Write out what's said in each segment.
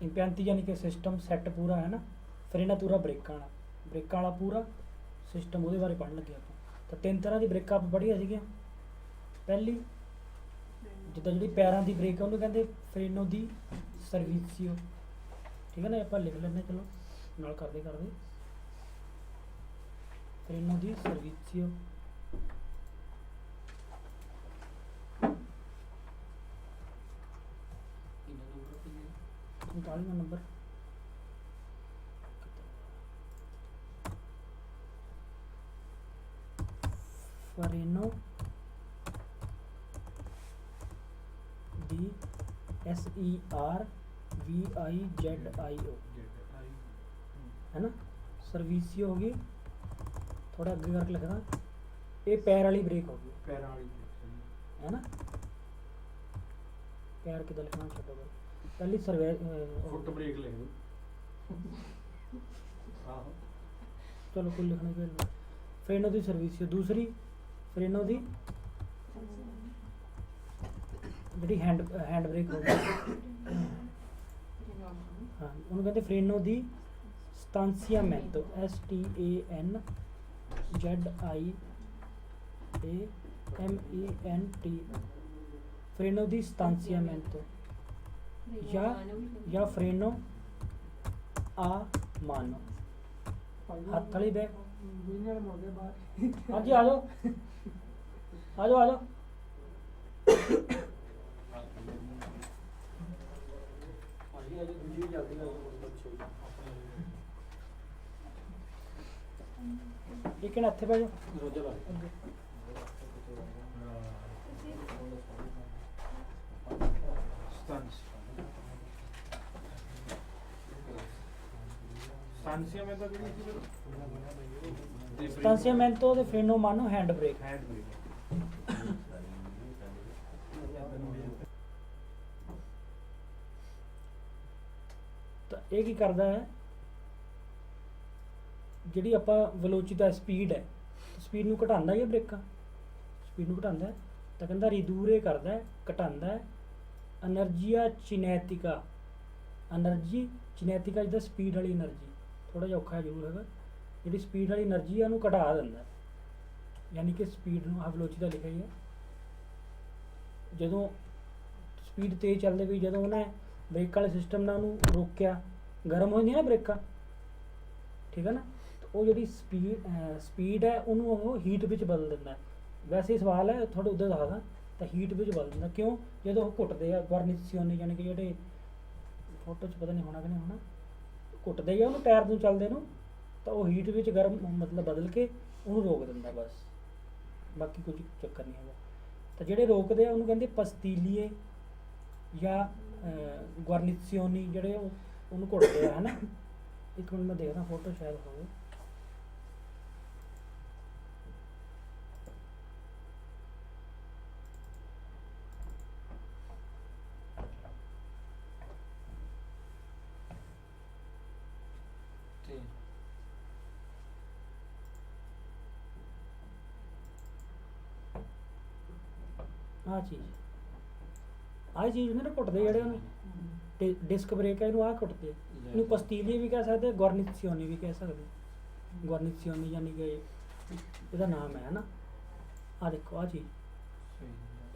इंपैंती यानी कि system set पूरा है ना। फिर इन्हां पूरा ब्रेकां वाला पूरा सिस्टम ਉਹਦੇ ਬਾਰੇ ਪੜ੍ਹਨ ਲੱਗੇ ਆਪਾਂ। ਤਾਂ ਤਿੰਨ ਤਰ੍ਹਾਂ ਦੀ ਬ੍ਰੇਕਾਂ ਆਪਾਂ ਪੜ੍ਹੀਆਂ ਸੀਗੀਆਂ। ਪਹਿਲੀ ਜਿੱਦਾਂ ਜਿਹੜੀ ਪੈਰਾਂ ਦੀ ਬ੍ਰੇਕ ਆ ਉਹਨੂੰ ਕਹਿੰਦੇ ਫਰੇਨੋ ਦੀ ਸਰਵੀਸੀਓ, ਠੀਕ ਹੈ ਨਾ। ਆਪਾਂ ਲਿਖ ਲੈਂਦੇ ਚਲੋ ਨਾਲ ਕਰਦੇ ਫਰੇਨੋ ਦੀ ਸਰਵੀਸੀਓ। 39ਵਾਂ ਨੰਬਰ। ਫਰੇਨੋ ਦੀ SERVIZIO है ना। सर्विसियो होगी, थोड़ा अगे करके लिखना। ये पैर वाली ब्रेक होगी, पैर वाली है ना। पैर कितना लिखना छोटो भाई। पहली सर्वे फुट ब्रेक लिख दो। चलो कुल लिखने के फ्रेनो दी सर्विसियो। दूसरी फ्रेनो दी जी हैंड ब्रेक होगी, हाँ उन्होंने कहते फ्रेनो दी स्टांसियामेंटो STANZIAMENT फ्रेनो दी स्टांसियामेंटो या फ्रेनो आ मानो। हाथ वाली बैग हाँ जी, आ जाओ आ जाओ आ जाओ। लेकिन इत्थे पे स्टांसियामेंटो दे फ्रेनो मानो हैंड ब्रेक। तो ये की करता है, जी आप वेलोसिटी स्पीड है, स्पीड में घटाता है ब्रेकां, स्पीड में घटाता है। तो कहता रिदूरे करता है, घटाता है एनर्जिया चिनैतिका। एनर्जी चिनैतिका जिदा स्पीड वाली एनर्जी, थोड़ा जिहा औखा जरूर है। जी स्पीड वाली एनर्जी है उन्होंने घटा दिंदा, यानी कि स्पीड में वेलोसिटी का लिखा ही है। जो स्पीड तेज चलती पई, जो उन्हें ब्रेक वाले सिस्टम ने उन्होंने रोकया, गर्म हो ना ब्रेकां, ठीक है ना। तो वो जी स्पीड है उन्होंने हीट में बदल दिंदा। वैसे ही सवाल है थोड़ा उधर दसदा, तो हीट में बदल दिंदा। क्यों? जो घुटते हैं गुरनिसियोनी, यानी कि जो फोटो च पता नहीं होना कि नहीं होना, घुटते ही उन्होंने टायर में चलते हैं, तो वो हीट में गर्म मतलब बदल के उन्होंने रोक दिंदा बस, बाकी कुछ चक्कर नहीं है। तो जोड़े रोकते हैं उन्होंने कहते पस्तीलीए या गुरनिसियोनी, जोड़े उन्होंने घुटते हैं, है ना। एक मिनट मैं देखदा फोटो शायद हो। आ चीज़ ना घुटते जोड़े डिस्क ब्रेक है, आ घुटते, इन्हू पस्तीली भी कह सकते, गुरनिसियोनी भी कह सकते। गुरनिसियोनी यानी कि इसका नाम है ना। आ देखो आ चीज़,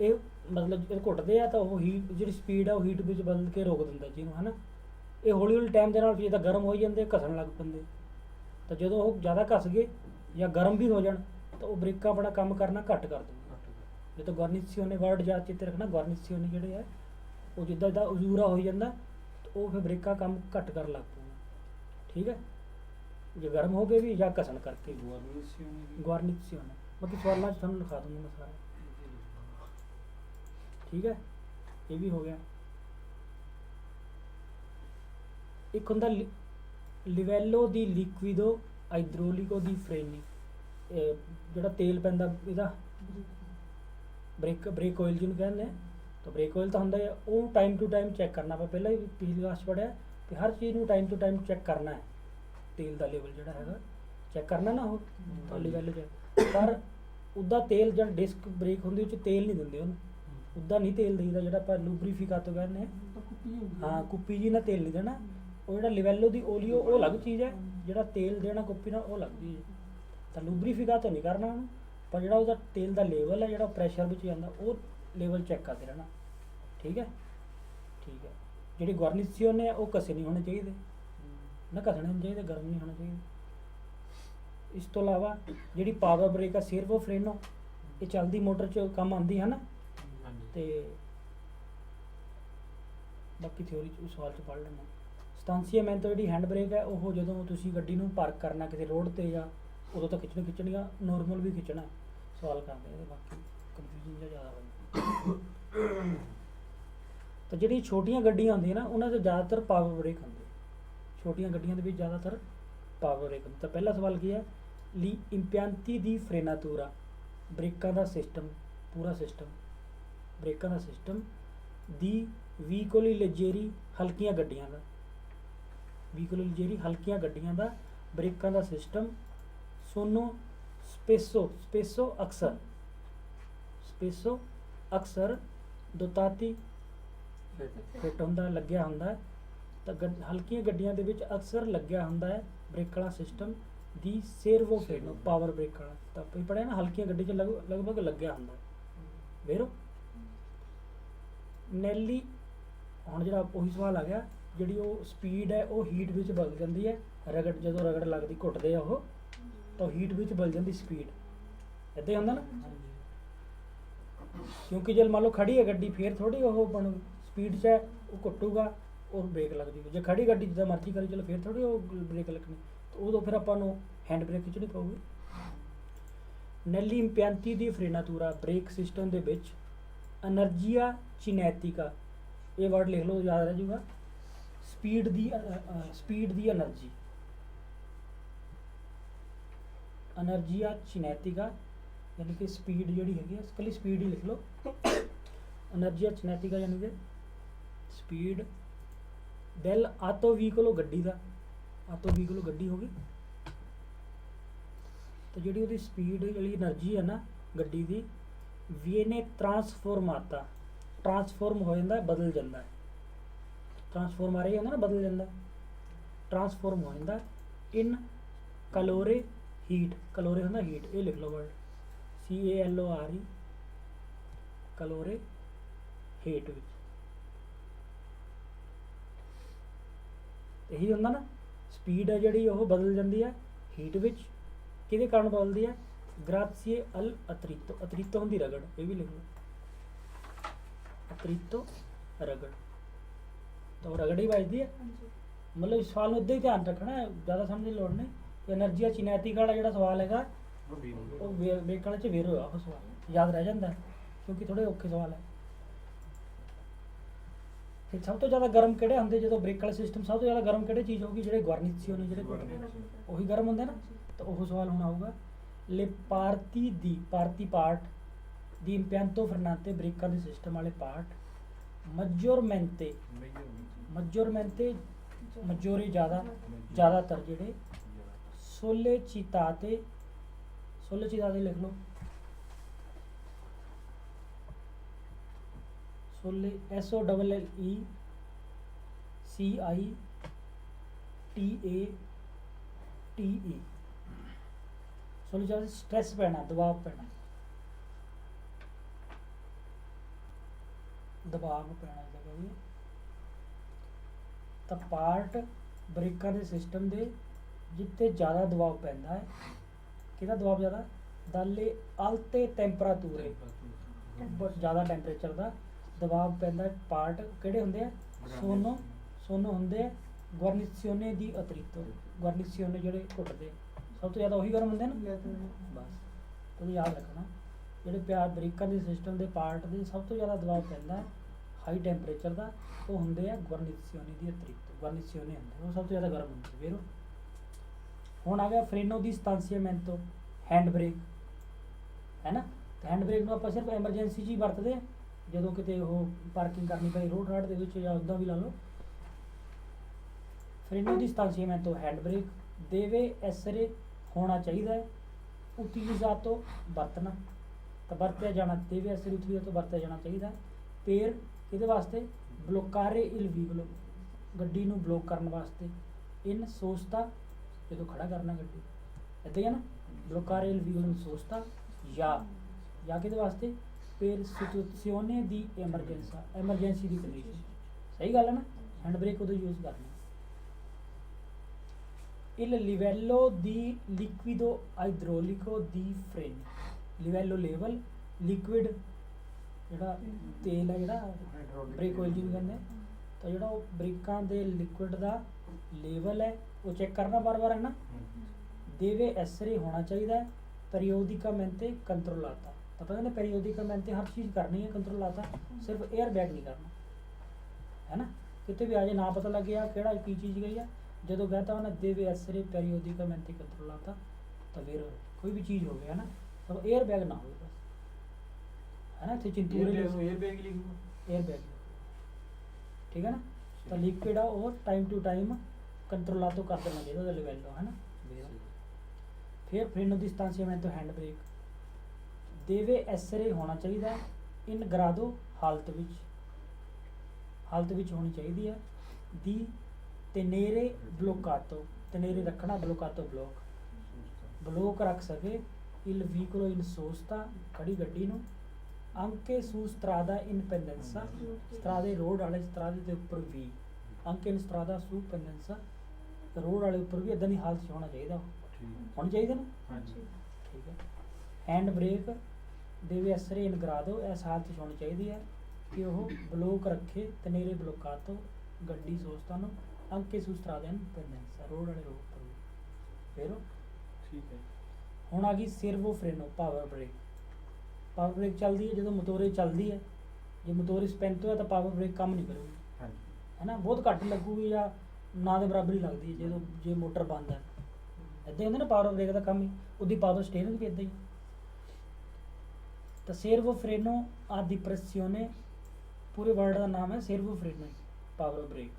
ये मतलब घुटते हैं तो वो हीट जी स्पीड है वो हीट में बदल के रोक दिंदा जिन्होंने, है ना। ये हौली हौली टाइम के नाल जिद्दां गर्म हो जाते घसन लग पैंदे। तो जो वो ज़्यादा घस गए या गर्म भी हो जान तो वो ब्रेकां अपना काम करना घट कर देंगे। जो तो गुरनिसियोनी वर्ड याद चित्ते रखना, गुरनिसियोनी जोड़े है वो जिद्दां जिद्दां उजूरा हो जाता तो वो फिर ब्रेकां काम घट कर लग पेंगे, ठीक है। जो गर्म हो गए भी या घसन करके गुरनिसियोनी। बाकी सवालों तुहानूं लिखा दूँगा मैं सारा, ठीक है। ये भी हो गया। एक होंदा लिवेलो दी लिक्विडो आइड्रोलिको दी फ्रेनी, जोड़ा तेल पैंदा इहदा ब्रेक ऑयल जिन्होंने कहते हैं। तो ब्रेक ऑयल तो होंदा है वो टाइम टू टाइम चैक करना। आप पहले भी पिछली क्लास पढ़िया कि हर चीज़ में टाइम टू टाइम चैक करना है, तेल का लेवल जोड़ा है चैक करना ना हो तो लिवेलो पर उसका तेल जो डिस्क ब्रेक होंगी तेल नहीं देंगे उन्होंने, ਉੱਦਾਂ ਨਹੀਂ ਤੇਲ ਦੇਈਦਾ ਜਿਹੜਾ ਆਪਾਂ ਲੂਬਰੀਫਿਕਾਤੋ ਕਹਿੰਦੇ ਹਾਂ। ਤਾਂ ਕੁੱਪੀ ਹੁੰਦੀ ਹੈ। ਹਾਂ ਕੁੱਪੀ ਜੀ ਨਾਲ ਤੇਲ ਨਹੀਂ ਦੇਣਾ। ਉਹ ਜਿਹੜਾ ਲਿਵੈਲੋ ਦੀ ਓਲੀਓ ਉਹ ਅਲੱਗ ਚੀਜ਼ ਹੈ, ਜਿਹੜਾ ਤੇਲ ਦੇਣਾ ਕੁੱਪੀ ਨਾਲ ਉਹ ਅਲੱਗ ਚੀਜ਼ ਹੈ। ਤਾਂ ਲੂਬਰੀਫਿਕਾਤੋ ਨਹੀਂ ਕਰਨਾ ਉਹਨੂੰ, ਪਰ ਜਿਹੜਾ ਉਹਦਾ ਤੇਲ ਦਾ ਲੈਵਲ ਹੈ ਜਿਹੜਾ ਪ੍ਰੈਸ਼ਰ ਵਿੱਚ ਜਾਂਦਾ ਉਹ ਲੈਵਲ ਚੈੱਕ ਕਰਦੇ ਰਹਿਣਾ। ਠੀਕ ਹੈ ਠੀਕ ਹੈ। ਜਿਹੜੀ ਗੁਆਰਨੀਸੀਓਨੇ ਆ ਉਹ ਕਸੇ ਨਹੀਂ ਹੋਣੇ ਚਾਹੀਦੇ, ਨਾ ਘਸਣੇ ਨਹੀਂ ਚਾਹੀਦੇ, ਗਰਮ ਨਹੀਂ ਹੋਣਾ ਚਾਹੀਦਾ। ਇਸ ਤੋਂ ਇਲਾਵਾ ਜਿਹੜੀ ਪਾਵਰ ਬ੍ਰੇਕ ਆ ਸੇਰਵੋ ਫਰੇਨੋ, ਇਹ ਚੱਲਦੀ ਮੋਟਰ 'ਚ ਕੰਮ ਆਉਂਦੀ ਹੈ ਨਾ। ਹਾਂਜੀ। ਤੇ ਬਾਕੀ ਥਿਉਰੀ ਚ ਸਵਾਲ 'ਚ ਪੜ੍ਹ ਲੈਣਾ। ਸਟਾਂਸੀਆਮੈਂਟੋ ਜਿਹੜੀ ਹੈਂਡ ਬ੍ਰੇਕ ਹੈ ਉਹ ਜਦੋਂ ਤੁਸੀਂ ਗੱਡੀ ਨੂੰ ਪਾਰਕ ਕਰਨਾ ਕਿਸੇ ਰੋਡ ਤੇ ਜਾਂ ਉਦੋਂ ਤਾਂ ਖਿੱਚਣੀਆਂ, ਨੋਰਮਲ ਵੀ ਖਿੱਚਣਾ। ਸਵਾਲ ਕਰਦੇ ਇਹਦੇ, ਬਾਕੀ ਕਨਫਿਊਜ਼ਨ ਜਿਹਾ ਜ਼ਿਆਦਾ ਹੋਈ। ਤਾਂ ਜਿਹੜੀ ਛੋਟੀਆਂ ਗੱਡੀਆਂ ਹੁੰਦੀਆਂ ਨਾ ਉਹਨਾਂ 'ਚ ਜ਼ਿਆਦਾਤਰ ਪਾਵਰ ਬ੍ਰੇਕ ਹੁੰਦੀ। ਛੋਟੀਆਂ ਗੱਡੀਆਂ ਦੇ ਵਿੱਚ ਜ਼ਿਆਦਾਤਰ ਪਾਵਰ ਬ੍ਰੇਕ ਹੁੰਦੀ। ਤਾਂ ਪਹਿਲਾ ਸਵਾਲ ਕੀ ਹੈ, ਲੀ ਇੰਪਿਆਂਤੀ ਦੀ ਫਰੇਨਾਤੂਰਾ, ਬ੍ਰੇਕਾਂ ਦਾ ਸਿਸਟਮ, ਪੂਰਾ ਸਿਸਟਮ, ਬ੍ਰੇਕਾਂ ਦਾ ਸਿਸਟਮ ਦੀ ਵੀਕੋਲੀ ਲੈਜੇਰੀ, ਹਲਕੀਆਂ ਗੱਡੀਆਂ ਦਾ, ਵੀਕੋਲੀ ਲੈਜੇਰੀ ਹਲਕੀਆਂ ਗੱਡੀਆਂ ਦਾ ਬ੍ਰੇਕਾਂ ਦਾ ਸਿਸਟਮ। ਸੋਨੋ ਸਪੇਸੋ ਅਕਸਰ ਦੋਤਾਤੀ ਫਿੱਟ ਹੁੰਦਾ, ਲੱਗਿਆ ਹੁੰਦਾ। ਤਾਂ ਹਲਕੀਆਂ ਗੱਡੀਆਂ ਦੇ ਵਿੱਚ ਅਕਸਰ ਲੱਗਿਆ ਹੁੰਦਾ ਹੈ ਬ੍ਰੇਕ ਵਾਲਾ ਸਿਸਟਮ ਦੀ ਸੇਰਵੋ ਫਰੇਨੋ, ਪਾਵਰ ਬ੍ਰੇਕ ਵਾਲਾ। ਤਾਂ ਆਪਾਂ ਪੜ੍ਹਿਆ ਨਾ, ਹਲਕੀਆਂ ਗੱਡੀ 'ਚ ਲਗਭਗ ਲੱਗਿਆ ਹੁੰਦਾ ਵੇਰੋ। ਨੈਲੀ, ਹੁਣ ਜਿਹੜਾ ਉਹੀ ਸਵਾਲ ਆ ਗਿਆ, ਜਿਹੜੀ ਉਹ ਸਪੀਡ ਹੈ ਉਹ ਹੀਟ ਵਿੱਚ ਬਦਲ ਜਾਂਦੀ ਹੈ। ਜਦੋਂ ਰਗੜ ਲੱਗਦੀ, ਘੁੱਟਦੇ ਆ ਉਹ, ਤਾਂ ਹੀਟ ਵਿੱਚ ਬਦਲ ਜਾਂਦੀ ਸਪੀਡ। ਇੱਦਾਂ ਹੀ ਹੁੰਦਾ ਨਾ, ਕਿਉਂਕਿ ਜੇ ਮੰਨ ਲਓ ਖੜੀ ਹੈ ਗੱਡੀ ਫਿਰ ਥੋੜੀ ਉਹ ਬਣ ਸਪੀਡ 'ਚ ਹੈ, ਉਹ ਘੁੱਟੂਗਾ ਉਹ ਬ੍ਰੇਕ ਲੱਗ ਜੂਗੀ। ਜੇ ਖੜੀ ਗੱਡੀ ਜਿੱਦਾਂ ਮਰਜ਼ੀ ਕਰੀ ਚਲੋ ਫਿਰ ਥੋੜੀ ਉਹ ਬ੍ਰੇਕ ਲੱਗਣੀ, ਉਦੋਂ ਫਿਰ ਆਪਾਂ ਨੂੰ ਹੈਂਡ ਬ੍ਰੇਕ ਖਿੱਚਣੀ ਪਊਗੀ। ਨੈਲੀ ਇੰਪਿਆਂਤੀ ਦੀ ਫਰੇਨਾਤੂਰਾ, ਬ੍ਰੇਕ ਸਿਸਟਮ ਦੇ ਵਿੱਚ ਐਨਰਜੀਆ ਚਿਨੈਟਿਕਾ, ਇਹ ਵਰਡ ਲਿਖ ਲਓ, ਯਾਦ ਰਹਿ ਜਾਊਗਾ। ਸਪੀਡ ਦੀ એનર્ਜੀ, ਐਨਰਜੀਆ ਚਿਨੈਟਿਕਾ, ਯਾਨੀ ਕਿ ਸਪੀਡ ਜਿਹੜੀ ਹੈਗੀ ਹੈ, ਇਕੱਲੀ ਸਪੀਡ ਹੀ ਲਿਖ ਲਓ। ਐਨਰਜੀਆ ਚਿਨੈਟਿਕਾ ਯਾਨੀ ਕਿ ਸਪੀਡ। ਡੈਲ ਆਟੋ ਵਹੀਕਲ, ਗੱਡੀ ਦਾ, ਆਟੋ ਵਹੀਕਲ ਗੱਡੀ ਹੋ ਗਈ। ਤੇ ਜਿਹੜੀ ਉਹਦੀ ਸਪੀਡ, ਜਿਹੜੀ એનર્ਜੀ ਹੈ ਨਾ ਗੱਡੀ ਦੀ, ਵੀਨੇ ਟਰਾਂਸਫੋਰਮਾਤਾ, ਟਰਾਂਸਫੋਰਮ ਹੋ ਜਾਂਦਾ, ਬਦਲ ਜਾਂਦਾ ਹੈ। ਟਰਾਂਸਫੋਰਮ ਆ ਰਹੀ ਹੁੰਦਾ ਨਾ, ਬਦਲ ਜਾਂਦਾ, ਟਰਾਂਸਫੋਰਮ ਹੋ ਜਾਂਦਾ ਇਨ ਕਲੋਰੇ ਹੀਟ, ਕਲੋਰੇ ਹੁੰਦਾ ਹੀਟ, ਇਹ ਲਿਖ ਲਓ ਵਰਡ CALORE, ਕਲੋਰੇ ਹੀਟ ਵਿੱਚ। ਇਹੀ ਹੁੰਦਾ ਨਾ, ਸਪੀਡ ਹੈ ਜਿਹੜੀ ਉਹ ਬਦਲ ਜਾਂਦੀ ਹੈ ਹੀਟ ਵਿੱਚ। ਕਿਹਦੇ ਕਾਰਨ ਬਦਲਦੀ ਹੈ, ਗ੍ਰਾਸੀਏ ਅਲ ਅਤਰੀਤੋ, ਅਤਰੀਤੋ ਹੁੰਦੀ ਰਗੜ, ਇਹ ਵੀ ਲਿਖ ਲਓ, ਅਤਰੀਤੋ ਰਗੜ। ਤਾਂ ਉਹ ਰਗੜ ਹੀ ਵੱਜਦੀ ਹੈ। ਮਤਲਬ ਇਸ ਸਵਾਲ ਨੂੰ ਉੱਦਾਂ ਹੀ ਧਿਆਨ ਰੱਖਣਾ ਹੈ, ਜ਼ਿਆਦਾ ਸਮਝਣ ਦੀ ਲੋੜ ਨਹੀਂ। ਐਨਰਜੀਆ ਚਿਨੈਟਿਕਾ ਵਾਲਾ ਜਿਹੜਾ ਸਵਾਲ ਹੈਗਾ ਉਹ ਬ੍ਰੇਕ ਵਾਲੇ 'ਚ ਵੇਰ ਹੋਇਆ, ਉਹ ਸਵਾਲ ਯਾਦ ਰਹਿ ਜਾਂਦਾ ਕਿਉਂਕਿ ਥੋੜੇ ਔਖੇ ਸਵਾਲ ਹੈ। ਫਿਰ ਸਭ ਤੋਂ ਜ਼ਿਆਦਾ ਗਰਮ ਕਿਹੜੇ ਹੁੰਦੇ, ਜਦੋਂ ਬ੍ਰੇਕ ਵਾਲਾ ਸਿਸਟਮ ਸਭ ਤੋਂ ਜ਼ਿਆਦਾ ਗਰਮ ਕਿਹੜੇ ਚੀਜ਼ ਹੋਊਗੀ, ਜਿਹੜੇ ਗੁਆਰਨੀਸੀਓ ਨੇ, ਜਿਹੜੇ ਉਹੀ ਗਰਮ ਹੁੰਦੇ ਨਾ। ਤਾਂ ਉਹ ਸਵਾਲ ਹੁਣ ਆਊਗਾ, ਲੇ ਪਾਰਟੀ ਪਾਰਟ ਦੀ ਇੰਪਿਆਂਤੋ ਫਰਨਾਤੇ, ਬ੍ਰੇਕਾਂ ਦੇ ਸਿਸਟਮ ਵਾਲੇ ਪਾਰਟ। ਮਜੋਰਮੈਂਤੇ ਮਜੋਰੇ ਜ਼ਿਆਦਾਤਰ ਜਿਹੜੇ। ਸੋਲੇਚਿਤਾਤੇ ਲਿਖ ਲਓ, SOLLECITATE, ਸੋਲੇਚਿਤਾਤੇ ਸਟ੍ਰੈਸ ਪੈਣਾ, ਦਬਾਅ ਪੈਣਾ, ਜਗ੍ਹਾ ਦੀ। ਤਾਂ ਪਾਰਟ ਬ੍ਰੇਕਾਂ ਦੇ ਸਿਸਟਮ ਦੇ ਜਿੱਥੇ ਜ਼ਿਆਦਾ ਦਬਾਅ ਪੈਂਦਾ ਹੈ, ਕਿਹਦਾ ਦਬਾਅ ਜ਼ਿਆਦਾ, ਦਾਲੇ ਅਲਤੇ ਟੈਂਪਰਾਤੂਰੇ, ਜ਼ਿਆਦਾ ਟੈਂਪਰੇਚਰ ਦਾ ਦਬਾਅ ਪੈਂਦਾ ਪਾਰਟ ਕਿਹੜੇ ਹੁੰਦੇ ਆ, ਸੋਨੋ ਹੁੰਦੇ ਆ, ਗੁਆਰਨੀਸੀਓਨੇ ਦੀ ਅਤਰੀਤੋ, ਗੁਆਰਨੀਸੀਓਨੇ ਜਿਹੜੇ ਘੁੱਟਦੇ ਸਭ ਤੋਂ ਜ਼ਿਆਦਾ ਉਹੀ ਗਰਮ ਹੁੰਦੇ ਨਾ। ਬਸ ਤੁਸੀਂ ਯਾਦ ਰੱਖਣਾ, ਜਿਹੜੇ ਬ੍ਰੇਕਾਂ ਦੇ ਸਿਸਟਮ ਦੇ ਪਾਰਟ ਦੇ ਸਭ ਤੋਂ ਜ਼ਿਆਦਾ ਦਬਾਅ ਪੈਂਦਾ ਹਾਈ ਟੈਂਪਰੇਚਰ ਦਾ, ਉਹ ਹੁੰਦੇ ਆ ਗੁਆਰਨੀਸੀਓਨੇ ਦੀ ਅਤਰੀਤੋ, ਗੁਆਰਨੀਸੀਓਨੇ ਹੁੰਦੇ ਉਹ ਸਭ ਤੋਂ ਜ਼ਿਆਦਾ ਗਰਮ ਹੁੰਦੇ ਵੇਰੋ। ਹੁਣ ਆ ਗਿਆ ਫਰੇਨੋ ਦੀ ਸਟਾਂਸੀਆਮੈਂਟੋ, ਹੈਂਡ ਬ੍ਰੇਕ ਹੈ ਨਾ। ਤਾਂ ਹੈਂਡ ਬ੍ਰੇਕ ਨੂੰ ਆਪਾਂ ਸਿਰਫ ਐਮਰਜੈਂਸੀ 'ਚ ਹੀ ਵਰਤਦੇ, ਜਦੋਂ ਕਿਤੇ ਉਹ ਪਾਰਕਿੰਗ ਕਰਨੀ ਪਈ ਰੋਡ ਰਾਡ ਦੇ ਵਿੱਚ ਜਾਂ ਉੱਦਾਂ ਵੀ ਲਾ ਲਓ। ਫਰੇਨੋ ਦੀ ਸਟਾਂਸੀਆਮੈਂਟੋ ਹੈਂਡ ਬ੍ਰੇਕ ਦੇਵੇ ਐਸਰੇ ਹੋਣਾ ਚਾਹੀਦਾ ਹੈ, ਉਤਿਲਿਜ਼ਾਤੋ ਵਰਤਣਾ। ਤਾਂ ਵਰਤਿਆ ਜਾਣਾ ਦੇਵੇ ਐਸਰੇ ਉਤਲੀਜ਼ਾ ਤੋਂ ਵਰਤਿਆ ਜਾਣਾ ਚਾਹੀਦਾ ਹੈ। ਪੇਰ ਕਿਹਦੇ ਵਾਸਤੇ ਬਲੋਕਾਰੇ ਇਲ ਵੀਗਲੋ ਗੱਡੀ ਨੂੰ ਬਲੋਕ ਕਰਨ ਵਾਸਤੇ। ਇਨ ਸੋਚਤਾ ਜਦੋਂ ਖੜਾ ਕਰਨਾ ਗੱਡੀ ਇੱਦਾਂ ਹੀ ਹੈ ਨਾ ਬਲੋਕਾਰੇ ਇਲ ਵੀਗਲੋ ਇਨ ਸੋਚਤਾ ਜਾਂ ਕਿਹਦੇ ਵਾਸਤੇ per situazione di emergenza emergency ਦੀ ਕੰਡੀਸ਼ਨ ਸਹੀ ਗੱਲ ਹੈ ਨਾ ਹੈਂਡ ਬ੍ਰੇਕ ਉਦੋਂ ਯੂਜ਼ ਕਰਨਾ। il livello di liquido idraulico di freno livello level liquid ਜਿਹੜਾ ਤੇਲ ਹੈ ਜਿਹੜਾ ਬ੍ਰੇਕ ਆਇਲ ਜਿਹਨੂੰ ਕਹਿੰਦੇ ਤਾਂ ਜਿਹੜਾ ਉਹ ਬ੍ਰੇਕਾਂ ਦੇ ਲਿਕੁਇਡ ਦਾ ਲੈਵਲ ਹੈ ਉਹ ਚੈੱਕ ਕਰਨਾ ਬਾਰ-ਬਾਰ ਹੈ ਨਾ। ਦੇਵੇ ਐਸਰੇ ਹੋਣਾ ਚਾਹੀਦਾ ਹੈ periodicamente controllata ਤਾਂ ਪਤਾ ਨਹੀਂ periodicamente ਹਰ ਚੀਜ਼ ਕਰਨੀ ਹੈ controllata ਸਿਰਫ 에ਅਰ ਬੈਗ ਨਹੀਂ ਕਰਨਾ ਹੈ ਨਾ। ਕਿਤੇ ਵੀ ਆ ਜੇ ਨਾ ਪਤਾ ਲੱਗਿਆ ਕਿਹੜਾ ਕੀ ਚੀਜ਼ ਗਈ ਆ ਜਦੋਂ ਕਹਤਾ ਉਹਨੇ ਦੇਵੇ ਐਸਰੇ periodicamente controllata ਤਾਂ ਫਿਰ ਕੋਈ ਵੀ ਚੀਜ਼ ਹੋਵੇ ਹੈ ਨਾ ਤਾਂ 에ਅਰ ਬੈਗ ਨਾ ਹੋਵੇ ਬਸ है ना। चिंतूरे एयर बैग ही लिखूंगा। एयर बैग ठीक है ना। तो लिक्विड है और टाइम टू टाइम कंट्रोल तो कर देना चाहिए ਉਹਦਾ ਲੈਵਲ ਹੈ ਨਾ। ਫਿਰ ਫਰੇਨੋ ਦੀ ਸਟਾਂਸੀਆਮੈਂਟੋ ਹੈਂਡ ਬ੍ਰੇਕ ਦੇਵੇ ਐਸਰੇ ਹੋਣਾ ਚਾਹੀਦਾ ਇਨ ਗਰਾਦੋ ਹਾਲਤ ਵਿੱਚ ਹੋਣੀ ਚਾਹੀਦੀ ਹੈ। ਦੀ ਤੇਨੇਰੇ ਬਲੋਕਾਤੋ ਤੇਨੇਰੇ ਰੱਖਣਾ ਬਲੋਕਾਤੋ ਬਲੋਕ ਰੱਖ ਸਕੇ ਇਲ ਵੀਕਲੋ ਇਨ ਸੋਸਤਾ ਖੜੀ ਗੱਡੀ ਨੂੰ anche su strada in pendenza strade road ਵਾਲੇ strade ਦੇ ਉੱਪਰ ਵੀ anche in strada su pendenza road ਵਾਲੇ ਉੱਪਰ ਵੀ ਇਦਾਂ ਦੀ ਹਾਲਤ 'ਚ ਹੋਣਾ ਚਾਹੀਦਾ ਹੋਣੀ ਚਾਹੀਦੀ ਨਾ। ਹਾਂਜੀ ਠੀਕ ਹੈ। ਹੈਂਡ ਬ੍ਰੇਕ ਦੇਵੇ ਐਸਰੇ ਇਨ ਗਰਾਦੋ ਇਸ ਹਾਲਤ 'ਚ ਹੋਣੀ ਚਾਹੀਦੀ ਹੈ ਕਿ ਉਹ ਬਲੋਕ ਰੱਖੇ ਤਨੇਰੇ ਬਲੋਕਾ ਤੋਂ ਗੱਡੀ ਸੋਸਤਾ ਨੂੰ anche su strada in pendenza road ਵਾਲੇ ਰੋਡ ਉੱਪਰ ਵੀ। ਫਿਰ ਠੀਕ ਹੈ। ਹੁਣ ਆ ਗਈ ਸਰਵੋ ਫਰੇਨੋ ਪਾਵਰ ਬ੍ਰੇਕ। ਪਾਵਰ ਬ੍ਰੇਕ ਚੱਲਦੀ ਹੈ ਜਦੋਂ ਮੋਟੋਰੇ ਚੱਲਦੀ ਹੈ ਜੇ ਮੋਟੋਰੇ ਸਪੈਂਟੋ ਹੈ ਤਾਂ ਪਾਵਰ ਬ੍ਰੇਕ ਕੰਮ ਨਹੀਂ ਕਰੂਗੀ ਹਾਂਜੀ ਹੈ ਨਾ ਬਹੁਤ ਘੱਟ ਲੱਗੂਗੀ ਜਾਂ ਨਾ ਦੇ ਬਰਾਬਰ ਹੀ ਲੱਗਦੀ ਹੈ ਜਦੋਂ ਜੇ ਮੋਟਰ ਬੰਦ ਹੈ ਇੱਦਾਂ ਹੁੰਦਾ ਨਾ ਪਾਵਰ ਬ੍ਰੇਕ ਦਾ ਕੰਮ ਹੀ ਉਹਦੀ ਪਾਵਰ ਸਟੇਰਿੰਗ ਵੀ ਇੱਦਾਂ ਹੀ। ਤਾਂ ਸੇਰਵੋ ਫਰੇਨੋ ਆ ਦੀ ਪ੍ਰੈਸਿਓਨੇ ਪੂਰੇ ਵਰਡ ਦਾ ਨਾਮ ਹੈ ਸੇਰਵੋ ਫਰੇਨੋ ਪਾਵਰ ਬ੍ਰੇਕ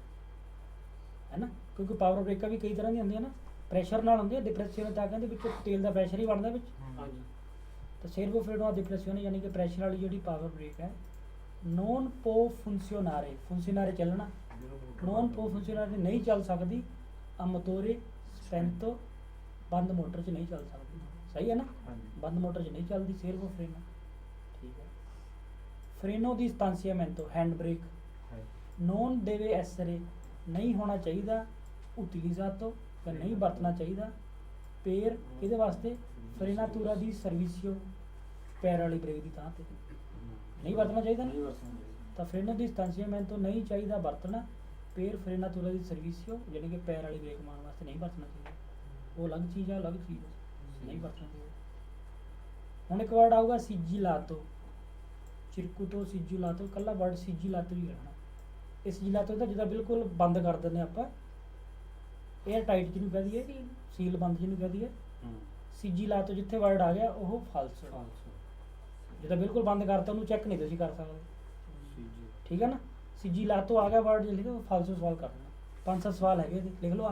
ਹੈ ਨਾ ਕਿਉਂਕਿ ਪਾਵਰ ਬ੍ਰੇਕਾਂ ਵੀ ਕਈ ਤਰ੍ਹਾਂ ਦੀਆਂ ਹੁੰਦੀਆਂ ਨਾ ਪ੍ਰੈਸ਼ਰ ਨਾਲ ਹੁੰਦੀ ਹੈ ਡਿਪਰੈਸਿਓਨੇ ਤਾਂ ਕਹਿੰਦੇ ਵਿੱਚ ਤੇਲ ਦਾ ਪ੍ਰੈਸ਼ਰ ਹੀ ਬਣਦਾ ਵਿੱਚ। ਹਾਂਜੀ तो servo freno a depressione यानी कि प्रेशर वाली जी पावर ब्रेक है नॉन पो फंक्शनरे चलना नॉन पो फंक्शनरे नहीं चल सकती आ मोटोरे स्पेंतो बंद मोटर च नहीं चल सकती सही है ना ਹਾਂਜੀ बंद मोटर च नहीं चलती servo freno ठीक है। फ्रेनो दी स्टांसियामेंटो हैंड ब्रेक ਹੈ नॉन देवे एसरे नहीं होना चाहिए utilizzato या नहीं बरतना चाहिए पेर किहदे वास्ते फ्रेनातूरा दी सर्विसियो पैर वाली ब्रेक की थां ते नहीं बरतना चाहिए ਨਹੀਂ ना ਵਰਤਣਾ तो फ्रेनो दी स्टांसियामेंटो नहीं चाहिए बरतना पेर फ्रेनातूरा दी सर्विसियो यानी कि पैर वाली ब्रेक मारने वास्ते नहीं बरतना चाहिए वो अलग चीज़ है अलग चीज़ है नहीं बरतना चाहिए। हुण एक वर्ड आऊगा सीजी लातो चिरकू तो सीजू लातो कल्ला वर्ड सीजी लातो ही रहना इस सीजी लातो तो जिदा बिल्कुल बंद कर देने आप एयर टाइट जिन्हों कह दीए सील बंद जिन्हों कह दीए सीजी लातो जिथे वर्ड आ गया वो फालसो जिदा बिल्कुल बंद करता ਉਹਨੂੰ चेक नहीं तुसीं कर सकते ठीक है ना। सीजी लातो आ गया वर्ड जो लिखा वो फालसो सवाल कर देना 5-7 सवाल है लिख लो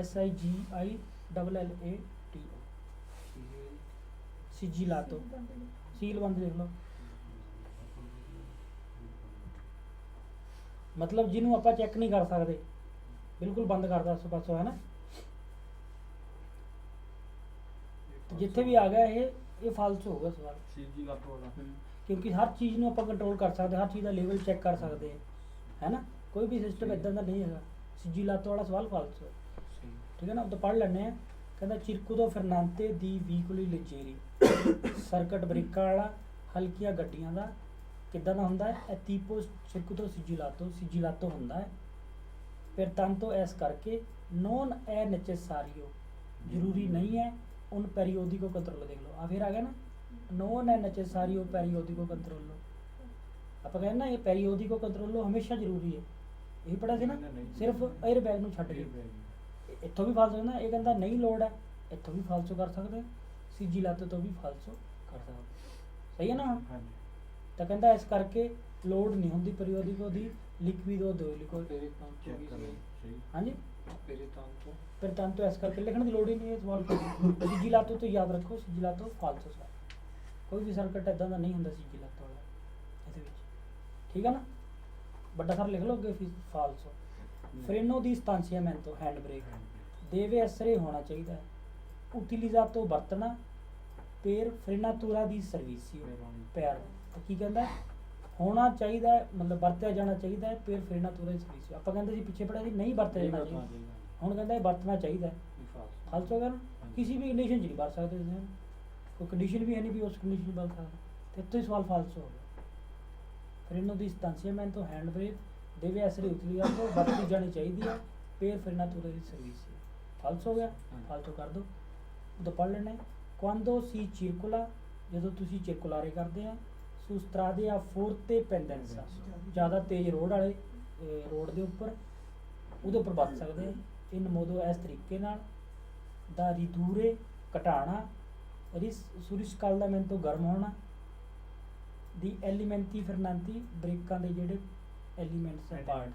SIGILLATO सीजी लातो सील बंद लिख लो मतलब जिन्हों आप चेक नहीं कर सकते बिल्कुल बंद करता आसो पासों है ना। तो जिथे भी आ गया ये फालतू होगा सवाल ਸੀਜੀ ਲੱਤ ਵਾਲਾ क्योंकि हर चीज़ ਨੂੰ ਆਪਾਂ कंट्रोल कर सकते हर चीज़ का लेवल चेक कर सकते हैं है ना कोई भी सिस्टम इदा का नहीं है। सीजी लातो वाला सवाल फालतू है ठीक है ना। तो पढ़ लेने कहता चिरकुदो फरनांते दी ਵੀਕੁਲੀ ਲਜੇਰੀ ਸਰਕਟ ਬ੍ਰੇਕਾਂ ਵਾਲਾ ਹਲਕੀਆਂ ਗੱਡੀਆਂ ਦਾ ਕਿੱਦਾਂ ਦਾ ਹੁੰਦਾ ਹੈ ਐਤੀਪੋ चिरकुदो ਸੀਜੀ ਲਾਤੋ ਹੁੰਦਾ ਹੈ। ਫਿਰ ਤੰਤੋ ਐਸ ਕਰਕੇ नॉन ए नेसेसारियो जरूरी नहीं है उन पेरियोडिको कंट्रोल देख लो आ फिर आ गया ना नॉन ए नेसेसारियो पेरियोडिको कंट्रोलो आप कहना ना ये पेरियोडिको कंट्रोलो हमेशा जरूरी है यही पढ़ा सी ना सिर्फ एयर बैग ਨੂੰ ਛੱਡ ਕੇ ਇੱਥੋਂ ਵੀ ਫਾਲਤੂ ਨਾ ਇਹ ਕਹਿੰਦਾ ਨਹੀਂ ਲੋੜ ਹੈ ਇੱਥੋਂ ਵੀ ਫਾਲਤੂ ਕਰ ਸਕਦੇ ਸੀਜੀ ਲਾਤੇ ਤੋਂ ਵੀ ਫਾਲਤੂ ਕਰ ਸਕਦੇ ਸਹੀ ਹੈ ਨਾ। ਹਾਂਜੀ ਤਾਂ ਕਹਿੰਦਾ ਇਸ ਕਰਕੇ ਲੋਡ ਨਹੀਂ ਹੁੰਦੀ ਪੀਰੀਓਡਿਕੋ ਦੀ ਲਿਕਵਿਡੋ ਦੋ ਲਿਕੋ ਚੈੱਕ ਕਰੋ ਸਹੀ ਹਾਂਜੀ ਫਿਰ ਤਾਂ ਇਸ ਕਰਕੇ ਲਿਖਣ ਦੀ ਲੋੜ ਹੀ ਨਹੀਂ ਹੈ ਸਵਾਲ ਸਿਜਿਲਾਤੋ ਤੋਂ ਯਾਦ ਰੱਖੋ ਸਿਜਿਲਾਤੋ ਫਾਲਸੋ ਸਵਾਲ ਕੋਈ ਵੀ ਸਰਕਟ ਇਦਾਂ ਦਾ ਨਹੀਂ ਹੁੰਦਾ ਸਿਜਿਲਾਤੋ ਵਾਲਾ ਇਹਦੇ ਵਿੱਚ ਠੀਕ ਹੈ ਨਾ ਵੱਡਾ ਸਰ ਲਿਖ ਲਓ ਅੱਗੇ ਫਾਲਸੋ ਫਰੇਨੋ ਦੀ ਸਟਾਂਸੀਆਮੈਂਟੋ हैंड ब्रेक deve essere ਹੋਣਾ ਚਾਹੀਦਾ ਹੈ utilizzato ਵਰਤਣਾ per frenatura di servizio ਪੈਰ ਤਾਂ ਕੀ ਕਹਿੰਦਾ ਹੋਣਾ ਚਾਹੀਦਾ ਹੈ ਮਤਲਬ ਵਰਤਿਆ ਜਾਣਾ ਚਾਹੀਦਾ ਹੈ per frenatura di servizio ਆਪਾਂ ਕਹਿੰਦੇ ਸੀ ਪਿੱਛੇ ਪੜਿਆ ਸੀ ਨਹੀਂ ਵਰਤਿਆ ਜਾਣਾ ਚਾਹੀਦਾ ਹੁਣ ਕਹਿੰਦਾ ਇਹ ਵਰਤਣਾ ਚਾਹੀਦਾ ਹੈ ਫਾਲਸੋ ਕਰ ਕਿਸੇ ਵੀ ਕੰਡੀਸ਼ਨ 'ਚ ਨਹੀਂ ਵਰਤ ਸਕਦੇ ਤੁਸੀਂ ਕੋਈ ਕੰਡੀਸ਼ਨ ਵੀ ਹੈ ਨਹੀਂ ਵੀ ਉਸ ਕੰਡੀਸ਼ਨ 'ਚ ਵਰਤ ਸਕਦੇ ਤੇ ਇੱਥੋਂ ਹੀ ਸਵਾਲ ਫਾਲਸੋ ਹੋ ਗਿਆ ਫਰੇਨੋ ਦੀ ਸਟਾਂਸੀਆਮੈਂਟੋ hand brake deve essere utilizzato ਵਰਤੀ ਜਾਣੀ ਚਾਹੀਦੀ ਹੈ per frenatura di servizio ਫਾਲਸੋ ਹੋ ਗਿਆ ਫਾਲਸੋ ਕਰ ਦਿਓ ਉਦੋਂ ਪੜ੍ਹ ਲੈਣਾ quando si circola ਜਦੋਂ ਤੁਸੀਂ ਚਿਰਕੁਲਾਰੇ ਕਰਦੇ ਆ su strade a forte pendenza ਜ਼ਿਆਦਾ ਤੇਜ਼ ਰੋਡ ਦੇ ਉੱਪਰ ਉਹਦੇ ਉੱਪਰ ਵਰਤ ਸਕਦੇ ਆ ਇਨ ਮੋਦੋ ਇਸ ਤਰੀਕੇ ਨਾਲ ਦਾ ridurre ਘਟਾਣਾ surriscaldamento ਗਰਮ ਹੋਣਾ ਦੀ ਐਲੀਮੈਂਟੀ ਫਰਨਾਂਤੀ ਬ੍ਰੇਕਾਂ ਦੇ ਜਿਹੜੇ ਐਲੀਮੈਂਟਸ ਹੈ ਪਾਰਟ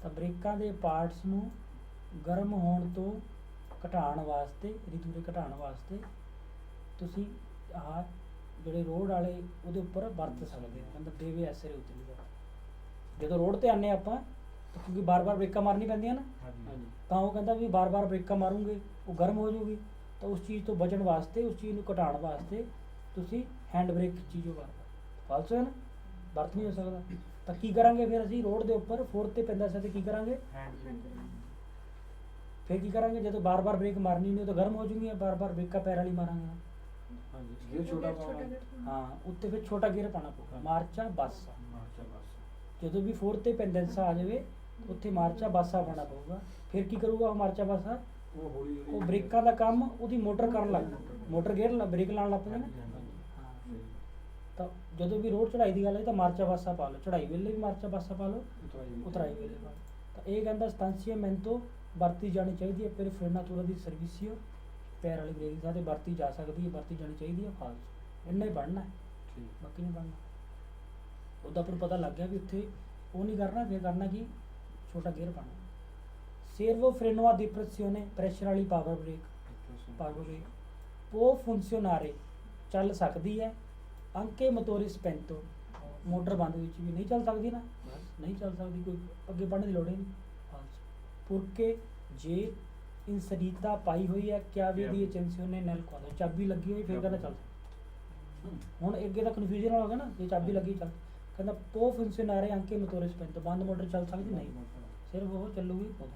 ਤਾਂ ਬ੍ਰੇਕਾਂ ਦੇ ਪਾਰਟਸ ਨੂੰ ਗਰਮ ਹੋਣ ਤੋਂ ਘਟਾਉਣ ਵਾਸਤੇ ridurre ਘਟਾਉਣ ਵਾਸਤੇ ਤੁਸੀਂ ਆਹ ਜਿਹੜੇ ਰੋਡ ਵਾਲੇ ਉਹਦੇ ਉੱਪਰ ਵਰਤ ਸਕਦੇ ਹੋ ਮਤਲਬ deve essere utilizzato ਜਦੋਂ ਰੋਡ ਤੇ ਆਨੇ ਆਪਾਂ ਤਾਂ ਕਿਉਂਕਿ ਬਾਰ-ਬਾਰ ਬ੍ਰੇਕਾਂ ਮਾਰਨੀ ਪੈਂਦੀਆਂ ਨਾ ਤਾਂ ਉਹ ਕਹਿੰਦਾ ਵੀ ਬਾਰ-ਬਾਰ ਬ੍ਰੇਕਾਂ ਮਾਰੂੰਗੇ ਉਹ ਗਰਮ ਹੋ ਜਾਊਗੀ ਤਾਂ ਉਸ ਚੀਜ਼ ਤੋਂ ਬਚਣ ਵਾਸਤੇ ਉਸ ਚੀਜ਼ ਨੂੰ ਘਟਾਉਣ ਵਾਸਤੇ ਤੁਸੀਂ ਹੈਂਡ ਬ੍ਰੇਕ ਖਿੱਚੀ ਜੋ ਬਾਰ-ਬਾਰ ਫਾਲਸੋ ਹੈ ਨਾ ਵਰਤ ਨਹੀਂ ਹੋ ਸਕਦਾ ਤਾਂ ਕੀ ਕਰਾਂਗੇ ਫਿਰ ਅਸੀਂ ਰੋਡ ਦੇ ਉੱਪਰ ਫੋਰਥ ਤੇ ਪੈਂਦਾ ਸੀ ਤੇ ਕੀ ਕਰਾਂਗੇ ਫਿਰ ਕੀ ਕਰਾਂਗੇ ਜਦੋਂ ਬਾਰ-ਬਾਰ ਬ੍ਰੇਕ ਮਾਰਨੀ ਨਹੀਂ ਤਾਂ ਗਰਮ ਹੋ ਜੂਗੀ ਬਾਰ-ਬਾਰ ਬ੍ਰੇਕਾਂ ਪੈਰ ਵਾਲੀ ਮਾਰਾਂਗੇ ਹਾਂ ਉੱਤੇ ਫਿਰ ਛੋਟਾ ਗੇਅਰ ਪਾਣਾ ਪਊਗਾ ਮਾਰਚਾ ਬਾਸਾ ਜਦੋਂ ਵੀ ਫੋਰਥ ਤੇ ਪੈਂਡੈਂਸਾ ਆ ਜਾਵੇ ਉੱਥੇ ਮਾਰਚਾ ਬਾਸਾ ਪਾਣਾ ਪਊਗਾ ਫਿਰ ਕੀ ਕਰੂਗਾ ਉਹ ਮਾਰਚਾ ਬਾਸਾ ਉਹ ਬ੍ਰੇਕਾਂ ਦਾ ਕੰਮ ਉਹਦੀ ਮੋਟਰ ਕਰਨ ਲੱਗ ਮੋਟਰ ਗੇਅਰ ਬ੍ਰੇਕ ਲਾਉਣ ਲੱਗ ਪੈਂਦਾ ਨਾ ਤਾਂ ਜਦੋਂ ਵੀ ਰੋਡ ਚੜਾਈ ਦੀ ਗੱਲ ਹੈ ਤਾਂ ਮਾਰਚਾ ਬਾਸਾ ਪਾ ਲਓ ਚੜਾਈ ਵੇਲੇ ਵੀ ਮਾਰਚਾ ਬਾਸਾ ਪਾ ਲਓ ਉਤਰਾਈ ਵੇਲੇ ਪਾ ਲਓ ਤਾਂ ਇਹ ਕਹਿੰਦਾ ਸਟਾਂਸੀਆਮੈਂਟੋ ਵਰਤੀ ਜਾਣੀ ਚਾਹੀਦੀ ਹੈ ਫਿਰ ਫਰੇਨਾਤੂਰਾ ਦੀ ਸਰਵਿਸਿਓ ਪੈਰ ਵਾਲੀ ਬ੍ਰੇਕ સાથે ਵਰਤੀ ਜਾ ਸਕਦੀ ਹੈ ਵਰਤੀ ਜਾਣੀ ਚਾਹੀਦੀ ਹੈ ਫਾਲਸੋ ਇੰਨਾ ਹੀ ਪੜ੍ਹਨਾ ਹੈ ਬਾਕੀ ਨਹੀਂ ਪੜ੍ਹਨਾ ਉਹਦਾ ਪਰ ਪਤਾ ਲੱਗ ਗਿਆ ਵੀ ਉੱਥੇ ਉਹ ਨਹੀਂ ਕਰਨਾ ਫਿਰ ਕਰਨਾ ਕੀ ਛੋਟਾ ਗੇਅਰ ਪਾਣਾ servo freno a depressione pressure ਵਾਲੀ ਪਾਵਰ ਬ੍ਰੇਕ può funzionare ਚੱਲ ਸਕਦੀ ਹੈ anche motore spento ਮੋਟਰ ਬੰਦ ਵਿੱਚ ਵੀ ਨਹੀਂ ਚੱਲ ਸਕਦੀ ਨਾ ਨਹੀਂ ਚੱਲ ਸਕਦੀ ਕੋਈ ਅੱਗੇ ਪੜ੍ਹਨ ਦੀ ਲੋੜ ਹੀ ਨਹੀਂ porque ਜੇ inserita ਪਾਈ ਹੋਈ ਹੈ chiave di accensione nel quadro ਚਾਬੀ ਲੱਗੀ ਹੋਈ ਫਿਰ ਕਹਿੰਦਾ ਚੱਲ ਹੁਣ ਅੱਗੇ ਤਾਂ ਕਨਫਿਊਜ਼ਨ ਹੋ ਗਿਆ ਨਾ ਜੇ ਚਾਬੀ ਲੱਗੀ ਚੱਲ ਕਹਿੰਦਾ può funzionare anche motore spento ਬੰਦ ਮੋਟਰ ਚੱਲ ਸਕਦੀ ਨਹੀਂ ਸਿਰਫ ਉਹ ਚੱਲੂਗੀ ਉਦੋਂ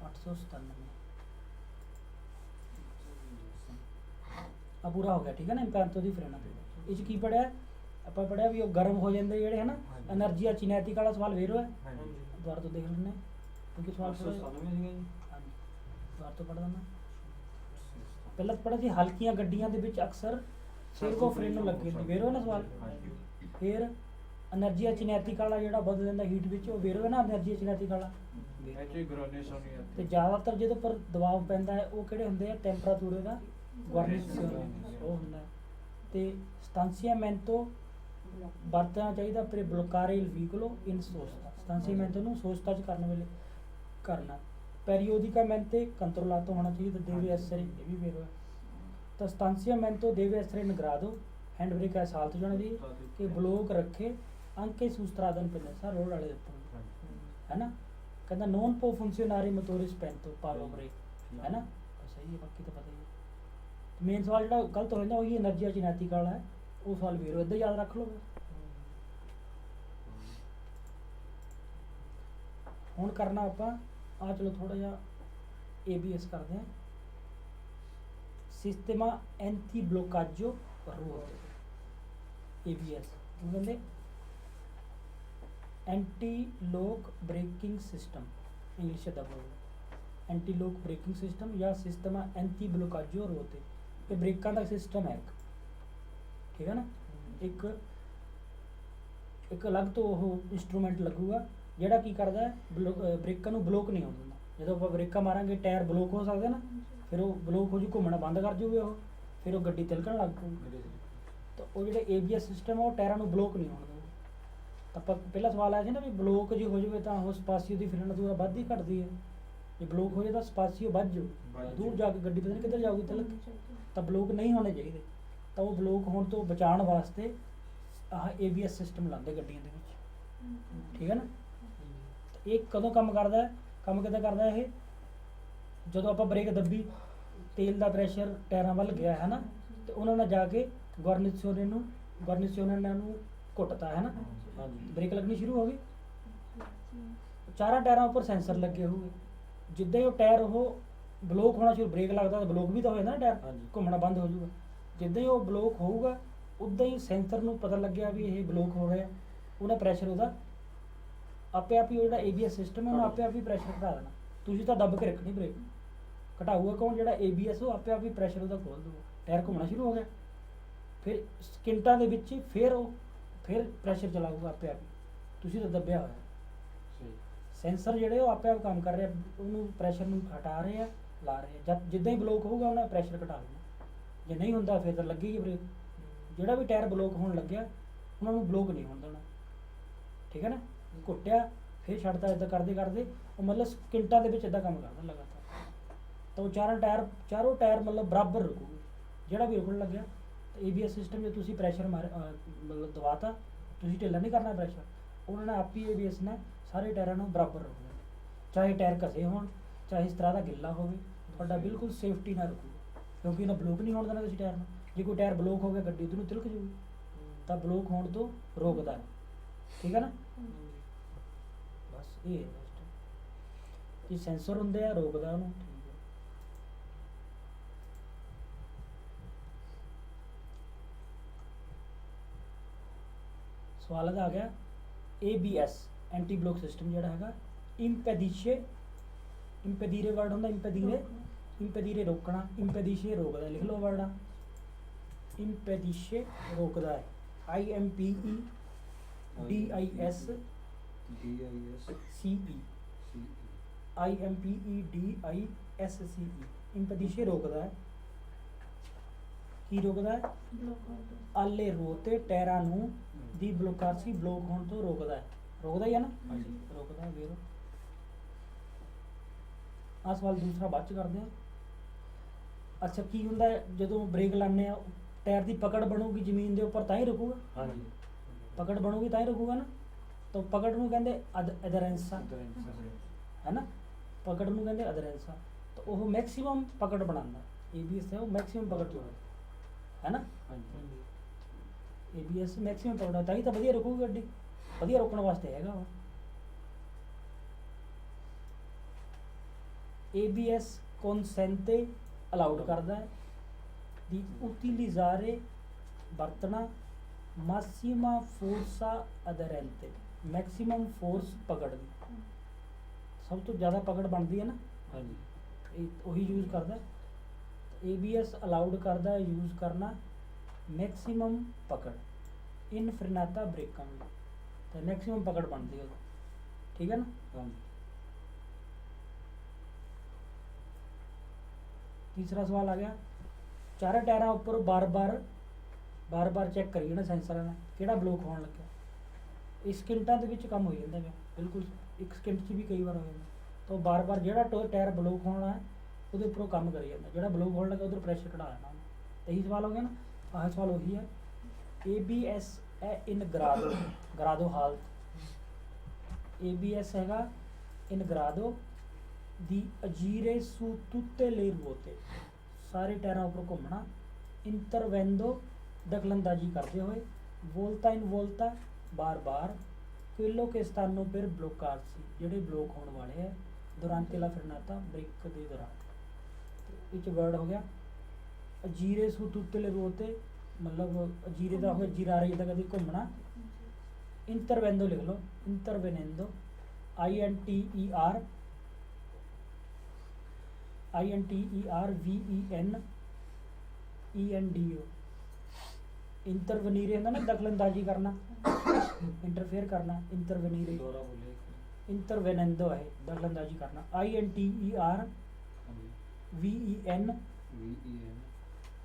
897 ਆ ਪੂਰਾ ਹੋ ਗਿਆ ਠੀਕ ਹੈ ਨਾ ਇੰਪੈਂਟੋ ਦੀ ਫਰੇਨਾ ਇਹ ਚ ਕੀ ਪੜਿਆ ਆਪਾਂ ਪੜਿਆ ਵੀ ਉਹ ਗਰਮ ਹੋ ਜਾਂਦੇ ਜਿਹੜੇ ਹੈ ਨਾ એનર્ਜੀ ਚਿਨੈਟਿਕ ਵਾਲਾ ਸਵਾਲ ਵੇਰੋ ਹੈ ਦੁਬਾਰਾ ਤੋਂ ਦੇਖ ਲੈਣੇ ਕਿਉਂਕਿ ਸਵਾਲ ਦੁਬਾਰਾ ਤੋਂ ਪੜ੍ਹ ਦਿੰਦਾ ਪਹਿਲਾਂ ਪੜ੍ਹਿਆ ਸੀ ਹਲਕੀਆਂ ਗੱਡੀਆਂ ਦੇ ਵਿੱਚ ਅਕਸਰ servo freno ਲੱਗੇ ਹੁੰਦੇ ਵੇਰੋ ਨਾ ਸਵਾਲ ਫਿਰ એનર્ਜੀ ਚਿਨੈਟਿਕ ਵਾਲਾ ਜਿਹੜਾ ਬਦਲ ਜਾਂਦਾ ਹੀਟ ਵਿੱਚ ਉਹ ਵੇਰੋ ਹੈ ਨਾ એનર્ਜੀ ਚਿਨੈਟਿਕ ਵਾਲਾ ਤੇ ਜ਼ਿਆਦਾਤਰ ਜਿਹਦੇ ਪਰ ਦਬਾਅ ਪੈਂਦਾ ਹੈ ਉਹ ਕਿਹੜੇ ਹੁੰਦੇ ਆ ਟੈਂਪਰੇਚਰ ਦਾ ਗੁਆਰਨੀਸ਼ਿਓਨੇ ਉਹ ਹੁੰਦਾ ਤੇ ਸਟਾਂਸੀਆਮੈਂਟੋ ਵਰਤਣਾ ਚਾਹੀਦਾ ਪਰ ਬਲੋਕਾਰੇ ਇਲ ਵੀਕਲੋ ਇਨ ਸੋਸਤਾ ਸਟਾਂਸੀਆਮੈਂਟੋ ਨੂੰ ਸੋਸਤਾ ਚ ਕਰਨ ਵੇਲੇ ਕਰਨਾ periodicamente controllato ਹੋਣਾ ਚਾਹੀਦਾ deve essere ਇਹ ਵੀ ਵੇਰੋ ਹੈ ਤਾਂ ਸਟਾਂਸੀਆਮੈਂਟੋ deve essere in grado hand brake ਇਸ ਹਾਲਤ ਜਾਣੀ ਦੀ ਕਿ ਬਲੋਕ ਰੱਖੇ anche su strada in pendenza road ਵਾਲੇ ਉੱਪਰ ਹੈ ਨਾ ਕਹਿੰਦਾ non può funzionare motore spento power break ਹੈ ਨਾ ਸਹੀ ਹੈ ਬਾਕੀ ਤਾਂ ਪਤਾ ਹੀ ਹੈ ਮੇਨ ਸਵਾਲ ਜਿਹੜਾ ਗਲਤ ਹੋ ਜਾਂਦਾ ਉਹ ਹੀ એનર્ਜੀ ਚਿਨੈਟਿਕ ਵਾਲਾ ਹੈ ਉਹ ਸਵਾਲ ਵੇਰੋ ਇੱਦਾਂ ਯਾਦ ਰੱਖ ਲਓ ਹੁਣ ਕਰਨਾ ਆਪਾਂ ਆ ਚਲੋ ਥੋੜਾ ਜਿਹਾ ABS ਕਰਦੇ ਹਾਂ ਸਿਸਟema anti bloccaggio ruote ABS ਉਹ ਕਹਿੰਦੇ ਐਂਟੀ ਲੋਕ ਬ੍ਰੇਕਿੰਗ ਸਿਸਟਮ ਇੰਗਲਿਸ਼ ਦਾ ਬੋਲ ਐਂਟੀ ਲੋਕ ਬ੍ਰੇਕਿੰਗ ਸਿਸਟਮ ਜਾਂ ਸਿਸਟਮ ਐਂਟੀ ਬਲੋਕਾਜੋ ਰੋਤੇ ਇਹ ਬ੍ਰੇਕਾਂ ਦਾ ਸਿਸਟਮ ਹੈ ਠੀਕ ਹੈ ਨਾ ਇੱਕ ਅਲੱਗ ਤੋਂ ਉਹ ਇਨਸਟਰੂਮੈਂਟ ਲੱਗੂਗਾ ਜਿਹੜਾ ਕੀ ਕਰਦਾ ਹੈ ਬ੍ਰੇਕਾਂ ਨੂੰ ਬਲੋਕ ਨਹੀਂ ਹੋਣ ਦਿੰਦਾ ਜਦੋਂ ਆਪਾਂ ਬ੍ਰੇਕਾਂ ਮਾਰਾਂਗੇ ਟਾਇਰ ਬਲੋਕ ਹੋ ਸਕਦੇ ਨਾ ਫਿਰ ਉਹ ਬਲੋਕ ਹੋ ਜੂ ਘੁੰਮਣਾ ਬੰਦ ਕਰ ਜੂਗੇ ਉਹ ਫਿਰ ਉਹ ਗੱਡੀ ਤਿਲਕਣ ਲੱਗ ਪਊਗੀ ਤਾਂ ਉਹ ਜਿਹੜੇ ABS ਸਿਸਟਮ ਆ ਉਹ ਟਾਇਰਾਂ ਨੂੰ ਬਲੋਕ ਨਹੀਂ ਹੋਣ ਦਿੰਦਾ ਆਪਾਂ ਪਹਿਲਾ ਸਵਾਲ ਆਇਆ ਸੀ ਨਾ ਵੀ ਬਲੋਕ ਜੇ ਹੋ ਜਾਵੇ ਤਾਂ ਉਹ ਸਪਾਸੀਓ ਦੀ ਫਿਰਨ ਦੂਰਾ ਵੱਧਦੀ ਘਟਦੀ ਹੈ। ਜੇ ਬਲੋਕ ਹੋ ਜਾਏ ਤਾਂ ਸਪਾਸੀਓ ਵੱਧ ਜਾਊ, ਦੂਰ ਜਾ ਕੇ ਗੱਡੀ ਪਤਾ ਨਹੀਂ ਕਿੱਧਰ ਜਾਊਗੀ ਤਿਲਕ। ਤਾਂ ਬਲੋਕ ਨਹੀਂ ਹੋਣੇ ਚਾਹੀਦੇ। ਤਾਂ ਉਹ ਬਲੋਕ ਹੋਣ ਤੋਂ ਬਚਾਉਣ ਵਾਸਤੇ ਆਹ ABS ਸਿਸਟਮ ਲਾਉਂਦੇ ਗੱਡੀਆਂ ਦੇ ਵਿੱਚ, ਠੀਕ ਹੈ ਨਾ। ਤੇ ਇਹ ਕਦੋਂ ਕੰਮ ਕਰਦਾ ਹੈ? ਕੰਮ ਕਿੱਦਾਂ ਕਰਦਾ ਇਹ? ਜਦੋਂ ਆਪਾਂ ਬ੍ਰੇਕ ਦੱਬੀ, ਤੇਲ ਦਾ ਪ੍ਰੈਸ਼ਰ ਟਾਇਰਾਂ ਵੱਲ ਗਿਆ ਹੈ ਨਾ, ਤੇ ਉਹਨਾਂ ਨੇ ਜਾ ਕੇ ਗੁਰਨਿਸ਼ੋਨੇ ਨੂੰ ਘੁੱਟਤਾ ਹੈ ਨਾ, ਹਾਂਜੀ ਬ੍ਰੇਕ ਲੱਗਣੀ ਸ਼ੁਰੂ ਹੋ ਗਈ। ਚਾਰਾਂ ਟਾਇਰਾਂ ਉੱਪਰ ਸੈਂਸਰ ਲੱਗੇ ਹੋਏ, ਜਿੱਦਾਂ ਹੀ ਉਹ ਟਾਇਰ ਉਹ ਬਲੋਕ ਹੋਣਾ ਸ਼ੁਰੂ, ਬ੍ਰੇਕ ਲੱਗਦਾ ਤਾਂ ਬਲੋਕ ਵੀ ਤਾਂ ਹੋ ਜਾਂਦਾ ਨਾ, ਟਾਇਰ ਹਾਂਜੀ। ਘੁੰਮਣਾ ਬੰਦ ਹੋ ਜਾਊਗਾ। ਜਿੱਦਾਂ ਹੀ ਉਹ ਬਲੋਕ ਹੋਊਗਾ ਉਦਾਂ ਹੀ ਸੈਂਸਰ ਨੂੰ ਪਤਾ ਲੱਗਿਆ ਵੀ ਇਹ ਬਲੋਕ ਹੋ ਰਿਹਾ, ਉਹਨੇ ਪ੍ਰੈਸ਼ਰ ਉਹਦਾ ਆਪੇ ਆਪ ਹੀ, ਉਹ ਜਿਹੜਾ ABS ਸਿਸਟਮ ਹੈ ਉਹਨੇ ਆਪੇ ਆਪ ਹੀ ਪ੍ਰੈਸ਼ਰ ਘਟਾ ਦੇਣਾ। ਤੁਸੀਂ ਤਾਂ ਦੱਬ ਕੇ ਰੱਖਣੀ ਬ੍ਰੇਕ, ਘਟਾਊਗਾ ਕੌਣ? ਜਿਹੜਾ ABS ਉਹ ਆਪੇ ਆਪ ਹੀ ਪ੍ਰੈਸ਼ਰ ਉਹਦਾ ਖੋਲ ਦਊਗਾ, ਟਾਇਰ ਘੁੰਮਣਾ ਸ਼ੁਰੂ ਹੋ ਗਿਆ। ਫਿਰ ਸਕਿੰਟਾਂ ਦੇ ਵਿੱਚ ਫਿਰ ਪ੍ਰੈਸ਼ਰ ਚਲਾਊਗਾ ਆਪੇ ਆਪ ਹੀ, ਤੁਸੀਂ ਤਾਂ ਦੱਬਿਆ ਹੋਇਆ। ਸਹੀ। ਸੈਂਸਰ ਜਿਹੜੇ ਉਹ ਆਪੇ ਆਪ ਕੰਮ ਕਰ ਰਹੇ ਆ, ਉਹਨੂੰ ਪ੍ਰੈਸ਼ਰ ਨੂੰ ਹਟਾ ਰਹੇ ਆ, ਲਾ ਰਹੇ ਆ। ਜਿੱਦਾਂ ਹੀ ਬਲੋਕ ਹੋਊਗਾ ਉਹਨੇ ਪ੍ਰੈਸ਼ਰ ਘਟਾ ਦੇਣਾ, ਜੇ ਨਹੀਂ ਹੁੰਦਾ ਫਿਰ ਤਾਂ ਲੱਗੇਗੀ ਬ੍ਰੇਕ। ਜਿਹੜਾ ਵੀ ਟਾਇਰ ਬਲੋਕ ਹੋਣ ਲੱਗਿਆ ਉਹਨਾਂ ਨੂੰ ਬਲੋਕ ਨਹੀਂ ਹੋਣ ਦੇਣਾ, ਠੀਕ ਹੈ ਨਾ। ਘੁੱਟਿਆ ਫਿਰ ਛੱਡਦਾ, ਇੱਦਾਂ ਕਰਦੇ ਕਰਦੇ ਉਹ ਮਤਲਬ ਸਕਿੰਟਾਂ ਦੇ ਵਿੱਚ ਇੱਦਾਂ ਕੰਮ ਕਰਦਾ ਲਗਾਤਾਰ। ਤਾਂ ਉਹ ਚਾਰੋਂ ਟਾਇਰ ਮਤਲਬ ਬਰਾਬਰ ਰੁਕੂਗੇ। ਜਿਹੜਾ ਵੀ ਰੁਕਣ ਲੱਗਿਆ ਤਾਂ ABS ਸਿਸਟਮ ਜੇ ਤੁਸੀਂ ਪ੍ਰੈਸ਼ਰ ਮਤਲਬ ਦਵਾਤਾ, ਤੁਸੀਂ ਢਿੱਲਾ ਨਹੀਂ ਕਰਨਾ ਪ੍ਰੈਸ਼ਰ, ਉਹਨਾਂ ਨੇ ਆਪ ਹੀ ABS ਨੇ ਸਾਰੇ ਟਾਇਰਾਂ ਨੂੰ ਬਰਾਬਰ ਰੁਕਣਾ। ਚਾਹੇ ਟਾਇਰ ਘਸੇ ਹੋਣ, ਚਾਹੇ ਇਸ ਤਰ੍ਹਾਂ ਦਾ ਗਿੱਲਾ ਹੋਵੇ, ਤੁਹਾਡਾ ਬਿਲਕੁਲ ਸੇਫਟੀ ਨਾਲ ਰੁਕੂਗਾ, ਕਿਉਂਕਿ ਇਹਨਾਂ ਬਲੋਕ ਨਹੀਂ ਹੋਣ ਦੇਣਾ ਤੁਸੀਂ ਟਾਇਰ ਨੂੰ। ਜੇ ਕੋਈ ਟਾਇਰ ਬਲੋਕ ਹੋ ਗਿਆ ਗੱਡੀ ਉਹਨੂੰ ਤਿਲਕ ਜੂਗੀ, ਤਾਂ ਬਲੋਕ ਹੋਣ ਤੋਂ ਰੋਕਦਾ ਹੈ, ਠੀਕ ਹੈ ਨਾ। ਬਸ ਇਹ ਹੈ ਬਸ, ਇਹ ਸੈਂਸਰ ਹੁੰਦੇ ਆ, ਰੋਕਦਾ ਉਹਨੂੰ, ਠੀਕ ਹੈ। ਸਵਾਲ ਇਹਦਾ ਆ ਗਿਆ ABS ਐਂਟੀ ਬਲੋਕ ਸਿਸਟਮ ਜਿਹੜਾ ਹੈਗਾ, ਇੰਪੈਡੀਰੇ ਵਰਡ ਹੁੰਦਾ, ਇੰਪੈਡੀਰੇ ਰੋਕਣਾ, ਇੰਪੈਡੀਸ਼ੇ ਰੋਕਦਾ। ਲਿਖ ਲਓ ਵਰਡ ਆ, ਇੰਪੈਡੀਸ਼ੇ ਰੋਕਦਾ ਹੈ, IMPEDISCE, IMPEDISCE, ਇੰਪੈਡੀਸ਼ੇ ਰੋਕਦਾ ਹੈ। ਕੀ ਰੋਕਦਾ ਹੈ? ਆਲੇ ਰੋਤੇ ਟਾਇਰਾਂ ਨੂੰ ਦੀ ਬਲੋਕਾਸੀ ਬਲੋਕ ਹੋਣ ਤੋਂ ਰੋਕਦਾ ਹੈ। ਰੋਕਦਾ ਹੀ ਹੈ ਨਾ, ਹਾਂਜੀ। ਰੋਕਦਾ ਹੈ। ਵੇਰੋ ਆਹ ਸਵਾਲ ਦੂਸਰਾ ਬਾਅਦ ਚ ਕਰਦੇ ਹਾਂ। ਅੱਛਾ, ਕੀ ਹੁੰਦਾ ਹੈ ਜਦੋਂ ਬ੍ਰੇਕ ਲਾਉਂਦੇ ਆ, ਟਾਇਰ ਦੀ ਪਕੜ ਬਣੂਗੀ ਜ਼ਮੀਨ ਦੇ ਉੱਪਰ ਤਾਂ ਹੀ ਰੁਕੂਗਾ। ਹਾਂਜੀ। ਪਕੜ ਬਣੂਗੀ ਤਾਂ ਹੀ ਰੁਕੂਗਾ ਨਾ। ਤਾਂ ਪਕੜ ਨੂੰ ਕਹਿੰਦੇ ਅਧਰੈਂਸਾ, ਹੈ ਨਾ। ਪਕੜ ਨੂੰ ਕਹਿੰਦੇ ਅਧਰੈਂਸਾ। ਤਾਂ ਉਹ ਮੈਕਸਿਮਮ ਪਕੜ ਬਣਾਉਂਦਾ, ABS ਹੈ ਉਹ ਮੈਕਸਿਮਮ ਪਕੜ ਬਣਾਉਂਦਾ, ਹੈ ਨਾ। ਹਾਂਜੀ। ABS ਮੈਕਸਿਮਮ ਪਕੜ ਤਾਂ ਹੀ ਤਾਂ ਵਧੀਆ ਰੁਕੂਗੀ ਗੱਡੀ, ਵਧੀਆ ਰੋਕਣ ਵਾਸਤੇ ਹੈਗਾ ਉਹ। ABS consente ਅਲਾਉਡ ਕਰਦਾ ਹੈ di utilizzare ਵਰਤਣਾ massima forza aderente, maximum force ਪਕੜ ਦੀ, ਸਭ ਤੋਂ ਜ਼ਿਆਦਾ ਪਕੜ ਬਣਦੀ ਹੈ ਨਾ, ਹਾਂਜੀ। ਇਹ ਉਹੀ ਯੂਜ਼ ਕਰਦਾ। ABS ਅਲਾਉਡ ਕਰਦਾ ਹੈ ਯੂਜ਼ ਕਰਨਾ ਮੈਕਸਿਮਮ ਪਕੜ ਇਨ ਫਰਨਾਤਾ ਬ੍ਰੇਕਾਂ ਨੂੰ, ਤਾਂ ਮੈਕਸਿਮਮ ਪਕੜ ਬਣਦੀ ਉਹ, ਠੀਕ ਹੈ ਨਾ। ਹਾਂਜੀ। ਤੀਸਰਾ ਸਵਾਲ ਆ ਗਿਆ, ਚਾਰੇ ਟਾਇਰਾਂ ਉੱਪਰ ਬਾਰ-ਬਾਰ ਚੈੱਕ ਕਰੀ ਜਾਣਾ ਸੈਂਸਰਾਂ ਨੇ ਕਿਹੜਾ ਬਲੋਕ ਹੋਣ ਲੱਗਿਆ। ਇਸ ਸਕਿੰਟਾਂ ਦੇ ਵਿੱਚ ਕੰਮ ਹੋ ਜਾਂਦਾ ਹੈ, ਬਿਲਕੁਲ ਇੱਕ ਸਕਿੰਟ 'ਚ ਵੀ ਕਈ ਵਾਰ ਹੋ ਜਾਂਦਾ। ਤਾਂ ਬਾਰ-ਬਾਰ ਜਿਹੜਾ ਟਾਇਰ ਬਲੋਕ ਹੋਣਾ ਹੈ ਉਹਦੇ ਉੱਪਰੋਂ ਕੰਮ ਕਰੀ ਜਾਂਦਾ, ਜਿਹੜਾ ਬਲੋਕ ਹੋਣ ਲੱਗਾ ਉਧਰ ਪ੍ਰੈਸ਼ਰ ਘਟਾ ਦੇਣਾ। ਇਹੀ ਸਵਾਲ ਹੋ ਗਿਆ ਨਾ। ਆਹ ਸਵਾਲ ਉਹੀ ਹੈ। ABS ਹੈ ਇਨ ਗਰਾਦੋ ਹਾਲਤ, ABS ਹੈਗਾ ਇਨ ਗਰਾਦੋ ਦੀ ਅਜੀਰੇ su tutte le ruote, ਸਾਰੇ ਟਾਇਰਾਂ ਉੱਪਰ ਘੁੰਮਣਾ, ਇੰਟਰਵੈਂਦੋ ਦਖਲਅੰਦਾਜ਼ੀ ਕਰਦੇ ਹੋਏ, ਵੋਲਤਾ ਇਨ ਵੋਲਤਾ ਬਾਰ-ਬਾਰ, quello che stanno per bloccarsi, ਜਿਹੜੇ ਬਲੋਕ ਹੋਣ ਵਾਲੇ ਹੈ, durante la frenata, ਬ੍ਰੇਕ ਦੇ ਦੌਰਾਨ। ਇਹ 'ਚ ਵਰਡ ਹੋ ਗਿਆ ਅਜੀਰੇ su tutte le ruote, ਮਤਲਬ ਅਜੀਰੇ ਦਾ ਹੋਇਆ ਜੀਰਾ ਰਹੀ ਜਿੱਦਾਂ ਕਦੇ ਘੁੰਮਣਾ। ਇੰਟਰਵੈਂਦੋ ਲਿਖ ਲਓ, ਇੰਟਰਵੈਨੈਂਦੋ, INTERVENENDO, ਇੰਟਰਵਨੀਰੇ ਹੁੰਦਾ ਨਾ, ਦਖਲਅੰਦਾਜ਼ੀ ਕਰਨਾ, ਇੰਟਰਫੇਅਰ ਕਰਨਾ, ਇੰਟਰਵਨੀਰੇ। ਦੁਬਾਰਾ ਬੋਲੇ। ਇੰਟਰਵੈਨੈਂਦੋ ਹੈ ਦਖਲਅੰਦਾਜ਼ੀ ਕਰਨਾ,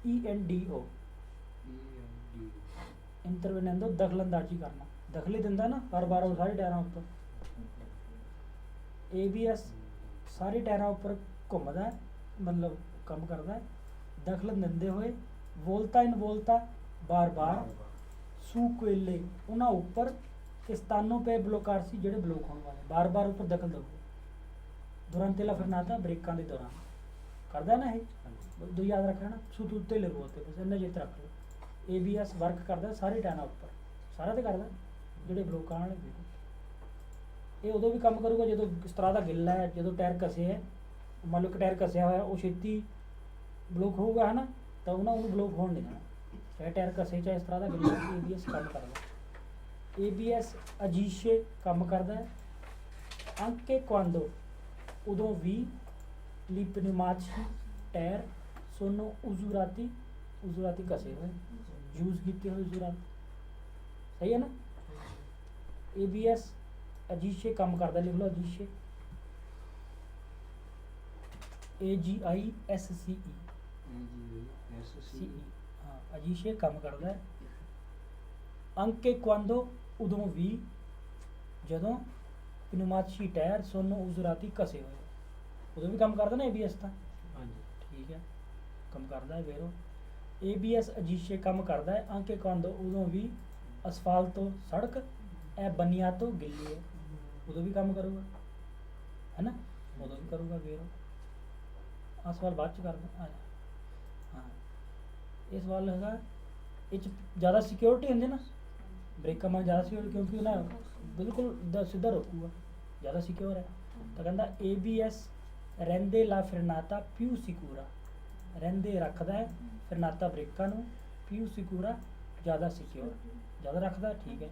INTERVENENDO, ਇੰਟਰਵੈਨੈਂਦੋ ਦਖਲਅੰਦਾਜ਼ੀ ਕਰਨਾ, ਦਖਲ ਹੀ ਦਿੰਦਾ ਨਾ ਹਰ ਵਾਰ ਉਹ ਸਾਰੇ ਟਾਇਰਾਂ ਉੱਪਰ। ABS ਸਾਰੇ ਟਾਇਰਾਂ ਉੱਪਰ ਘੁੰਮਦਾ ਹੈ, ਮਤਲਬ ਕੰਮ ਕਰਦਾ ਹੈ ਦਖਲ ਦਿੰਦੇ ਹੋਏ ਵੋਲਤਾ ਇਨ ਵੋਲਤਾ ਬਾਰ-ਬਾਰ ਸੂ ਕੋਇਲੇ ਉਹਨਾਂ ਉੱਪਰ ਕਿ ਸਤਾਨੋਂ ਪੇ ਬਲੋਕਾਰ ਸੀ ਜਿਹੜੇ ਬਲੋਕ ਹੋਣ ਵਾਲੇ, ਬਾਰ-ਬਾਰ ਉੱਪਰ ਦਖਲ ਦਊਗਾ ਦੁਰੰਤੇ ਲਾ ਫਰਨਾਤਾ ਬ੍ਰੇਕਾਂ ਦੇ ਦੌਰਾਨ ਕਰਦਾ ਨਾ ਇਹ ਦੋ ਯਾਦ ਰੱਖਣਾ ਨਾ ਸੁਤ ਉੱਤੇ ਲੈ ਬੋਲਤੇ ਬਸ ਇੰਨਾ ਜਿੱਤ ਰੱਖ ਲਓ। ABS ਵਰਕ ਕਰਦਾ ਸਾਰੇ ਟਾਇਰਾਂ ਉੱਪਰ, ਸਾਰਾ ਤੇ ਕਰਦਾ ਜਿਹੜੇ ਬਲੋਕਾਂ ਵਾਲੇ ਇਹ ਉਦੋਂ ਵੀ ਕੰਮ ਕਰੂਗਾ ਜਦੋਂ ਇਸ ਤਰ੍ਹਾਂ ਦਾ ਗਿੱਲਾ ਹੈ, ਜਦੋਂ ਟਾਇਰ ਕਸੇ ਹੈ, ਮੰਨ ਲਓ ਕਿ ਟਾਇਰ ਕਸਿਆ ਹੋਇਆ ਉਹ ਛੇਤੀ ਬਲੋਕ ਹੋਊਗਾ ਹੈ ਨਾ, ਤਾਂ ਉਹਨਾਂ ਨੂੰ ਬਲੋਕ ਹੋਣ ਨਹੀਂ ਦੇਣਾ, ਚਾਹੇ ਟਾਇਰ ਕਸੇ ਚਾਹੇ ਇਸ ਤਰ੍ਹਾਂ ਦਾ ਗਿੱਲਾ ABS ਕੰਮ ਕਰਦਾ। ABS ਅਜੀਸ਼ੇ ਕੰਮ ਕਰਦਾ ਹੈ ਅੰਕੇ ਕੁਆਂਦੋ ਉਦੋਂ ਵੀ ਲਿਪਨਮਾਚੀ ਟਾਇਰ ਸੋਨੋ ਉਜ਼ੂਰਾਤੀ ਕਸੇ ਹੋਏ ਯੂਜ਼ ਕੀਤੇ ਹੋਏ ਜ਼ੁਰਾਤ ਸਹੀ ਹੈ ਨਾ। ABS ਅਜੀਸ਼ੇ ਕੰਮ ਕਰਦਾ, ਲਿਖ ਲਓ ਅਜੀਸ਼ੇ AGISCE ਹਾਂ ਅਜੀਸ਼ੇ ਕੰਮ ਕਰਦਾ ਹੈ। ਅੰਕੇ ਕੁਆਂਦੋ ਉਦੋਂ ਵੀ ਜਦੋਂ ਪਨਮਾਚੀ ਟਾਇਰ ਸੋਨੋ ਉਜ਼ਰਾਤੀ ਕਸੇ ਹੋਏ ਉਦੋਂ ਵੀ ਕੰਮ ਕਰਦਾ ਨਾ ABS ਤਾਂ ਠੀਕ ਹੈ ਕੰਮ ਕਰਦਾ ਹੈ ਵੇਰੋ। ABS ਅਜੀਸ਼ੇ ਕੰਮ ਕਰਦਾ ਹੈ ਅੰਕੇ ਕੁਆਂਦੋ ਉਦੋਂ ਵੀ ਅਸਫਾਲਤੋ ਸੜਕ ਇਹ ਬਨੀਆਤੋ ਗਿੱਲੀ ਹੈ ਉਦੋਂ ਵੀ ਕੰਮ ਕਰੂਗਾ ਹੈ ਨਾ, ਉਦੋਂ ਵੀ ਕਰੂਗਾ ਵੇਰੋ। ਆਹ ਸਵਾਲ ਬਾਅਦ ਚ ਕਰਦਾ ਹਾਂ ਇਹ ਸਵਾਲ ਹੈਗਾ ਇਹ 'ਚ ਜ਼ਿਆਦਾ ਸਿਕਿਉਰਿਟੀ ਹੁੰਦੀ ਨਾ ਬ੍ਰੇਕਾਂ ਮਾਰ ਜ਼ਿਆਦਾ ਸਿਕਿਉਰ ਕਿਉਂਕਿ ਉਹ ਨਾ ਬਿਲਕੁਲ ਸਿੱਧਾ ਰੋਕੂਗਾ ਜ਼ਿਆਦਾ ਸਿਕਿਉਰ ਹੈ ਤਾਂ ਕਹਿੰਦਾ ABS ਰਹਿੰਦੇ ਲਾ ਫਿਰਨਾਤਾ ਪਿਊ ਸਿਕੂਰਾ ਰਹਿੰਦੇ ਰੱਖਦਾ ਹੈ ਫਿਰਨਾਤਾ ਬ੍ਰੇਕਾਂ ਨੂੰ ਪਿਊ ਸਿਕੂਰਾ ਜ਼ਿਆਦਾ ਸਿਕਿਉਰ ਜ਼ਿਆਦਾ ਰੱਖਦਾ ਠੀਕ ਹੈ।